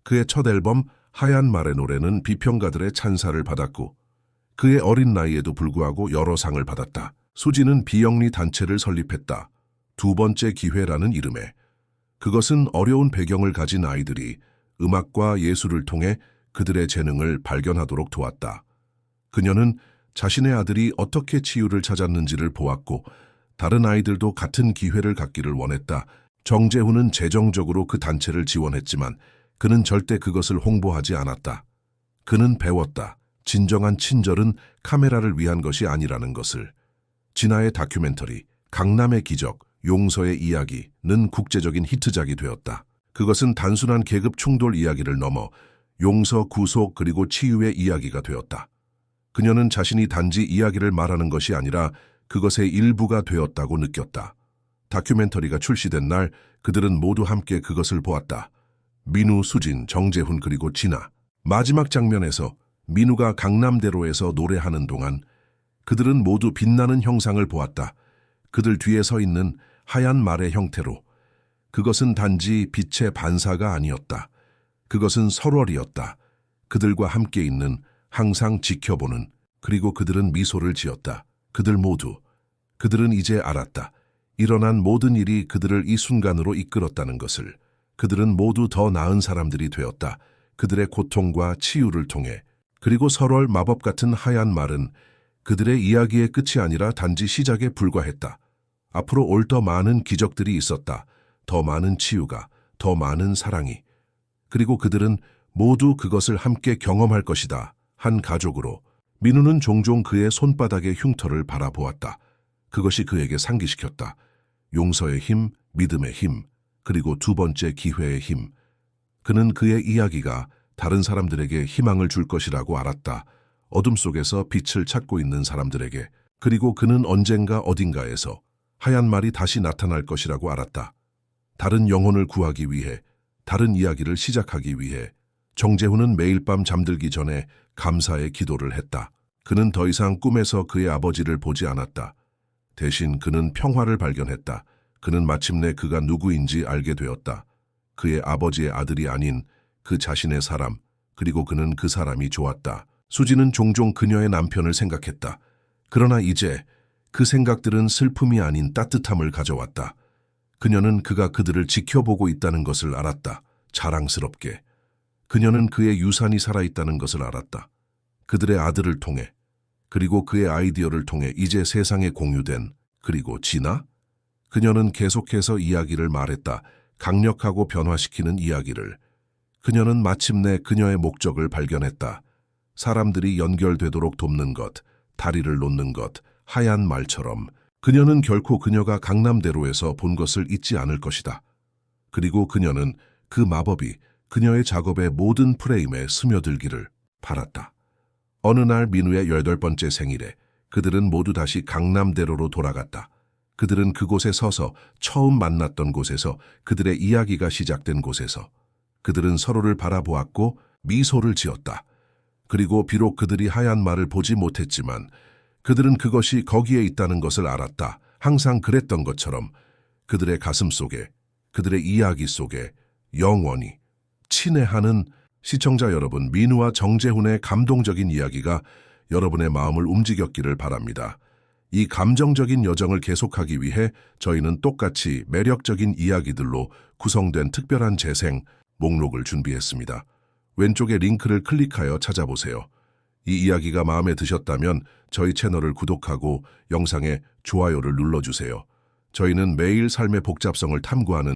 그의 첫 앨범 하얀 말의 노래는 비평가들의 찬사를 받았고 그의 어린 나이에도 불구하고 여러 상을 받았다. 수지는 비영리 단체를 설립했다. 두 번째 기회라는 이름에. 그것은 어려운 배경을 가진 아이들이 음악과 예술을 통해 그들의 재능을 발견하도록 도왔다. 그녀는 자신의 아들이 어떻게 치유를 찾았는지를 보았고 다른 아이들도 같은 기회를 갖기를 원했다. 정재훈은 재정적으로 그 단체를 지원했지만 그는 절대 그것을 홍보하지 않았다. 그는 배웠다. 진정한 친절은 카메라를 위한 것이 아니라는 것을. 진아의 다큐멘터리 강남의 기적, 용서의 이야기는 국제적인 히트작이 되었다. 그것은 단순한 계급 충돌 이야기를 넘어 용서, 구속 그리고 치유의 이야기가 되었다. 그녀는 자신이 단지 이야기를 말하는 것이 아니라 그것의 일부가 되었다고 느꼈다. 다큐멘터리가 출시된 날 그들은 모두 함께 그것을 보았다. 민우, 수진, 정재훈 그리고 진아. 마지막 장면에서 민우가 강남대로에서 노래하는 동안 그들은 모두 빛나는 형상을 보았다. 그들 뒤에 서 있는 하얀 말의 형태로. 그것은 단지 빛의 반사가 아니었다. 그것은 설월이었다. 그들과 함께 있는, 항상 지켜보는, 그리고 그들은 미소를 지었다. 그들 모두. 그들은 이제 알았다. 일어난 모든 일이 그들을 이 순간으로 이끌었다는 것을. 그들은 모두 더 나은 사람들이 되었다. 그들의 고통과 치유를 통해. 그리고 설월 마법 같은 하얀 말은 그들의 이야기의 끝이 아니라 단지 시작에 불과했다. 앞으로 올 더 많은 기적들이 있었다. 더 많은 치유가, 더 많은 사랑이. 그리고 그들은 모두 그것을 함께 경험할 것이다. 한 가족으로. 민우는 종종 그의 손바닥의 흉터를 바라보았다. 그것이 그에게 상기시켰다. 용서의 힘, 믿음의 힘, 그리고 두 번째 기회의 힘. 그는 그의 이야기가 다른 사람들에게 희망을 줄 것이라고 알았다. 어둠 속에서 빛을 찾고 있는 사람들에게. 그리고 그는 언젠가 어딘가에서 하얀 말이 다시 나타날 것이라고 알았다. 다른 영혼을 구하기 위해, 다른 이야기를 시작하기 위해 정재훈은 매일 밤 잠들기 전에 감사의 기도를 했다. 그는 더 이상 꿈에서 그의 아버지를 보지 않았다. 대신 그는 평화를 발견했다. 그는 마침내 그가 누구인지 알게 되었다. 그의 아버지의 아들이 아닌 그 자신의 사람, 그리고 그는 그 사람이 좋았다. 수지는 종종 그녀의 남편을 생각했다. 그러나 이제 그 생각들은 슬픔이 아닌 따뜻함을 가져왔다. 그녀는 그가 그들을 지켜보고 있다는 것을 알았다. 자랑스럽게. 그녀는 그의 유산이 살아있다는 것을 알았다. 그들의 아들을 통해, 그리고 그의 아이디어를 통해 이제 세상에 공유된, 그리고 진아? 그녀는 계속해서 이야기를 말했다. 강력하고 변화시키는 이야기를. 그녀는 마침내 그녀의 목적을 발견했다. 사람들이 연결되도록 돕는 것, 다리를 놓는 것, 하얀 말처럼. 그녀는 결코 그녀가 강남대로에서 본 것을 잊지 않을 것이다. 그리고 그녀는 그 마법이 그녀의 작업의 모든 프레임에 스며들기를 바랐다. 어느 날 민우의 8번째 생일에 그들은 모두 다시 강남대로로 돌아갔다. 그들은 그곳에 서서 처음 만났던 곳에서, 그들의 이야기가 시작된 곳에서 그들은 서로를 바라보았고 미소를 지었다. 그리고 비록 그들이 하얀 말을 보지 못했지만 그들은 그것이 거기에 있다는 것을 알았다. 항상 그랬던 것처럼 그들의 가슴 속에, 그들의 이야기 속에 영원히 친애하는. 시청자 여러분, 민우와 정재훈의 감동적인 이야기가 여러분의 마음을 움직였기를 바랍니다. 이 감정적인 여정을 계속하기 위해 저희는 똑같이 매력적인 이야기들로 구성된 특별한 재생 목록을 준비했습니다. 왼쪽의 링크를 클릭하여 찾아보세요. 이 이야기가 마음에 드셨다면 저희 채널을 구독하고 영상에 좋아요를 눌러주세요. 저희는 매일 삶의 복잡성을 탐구하는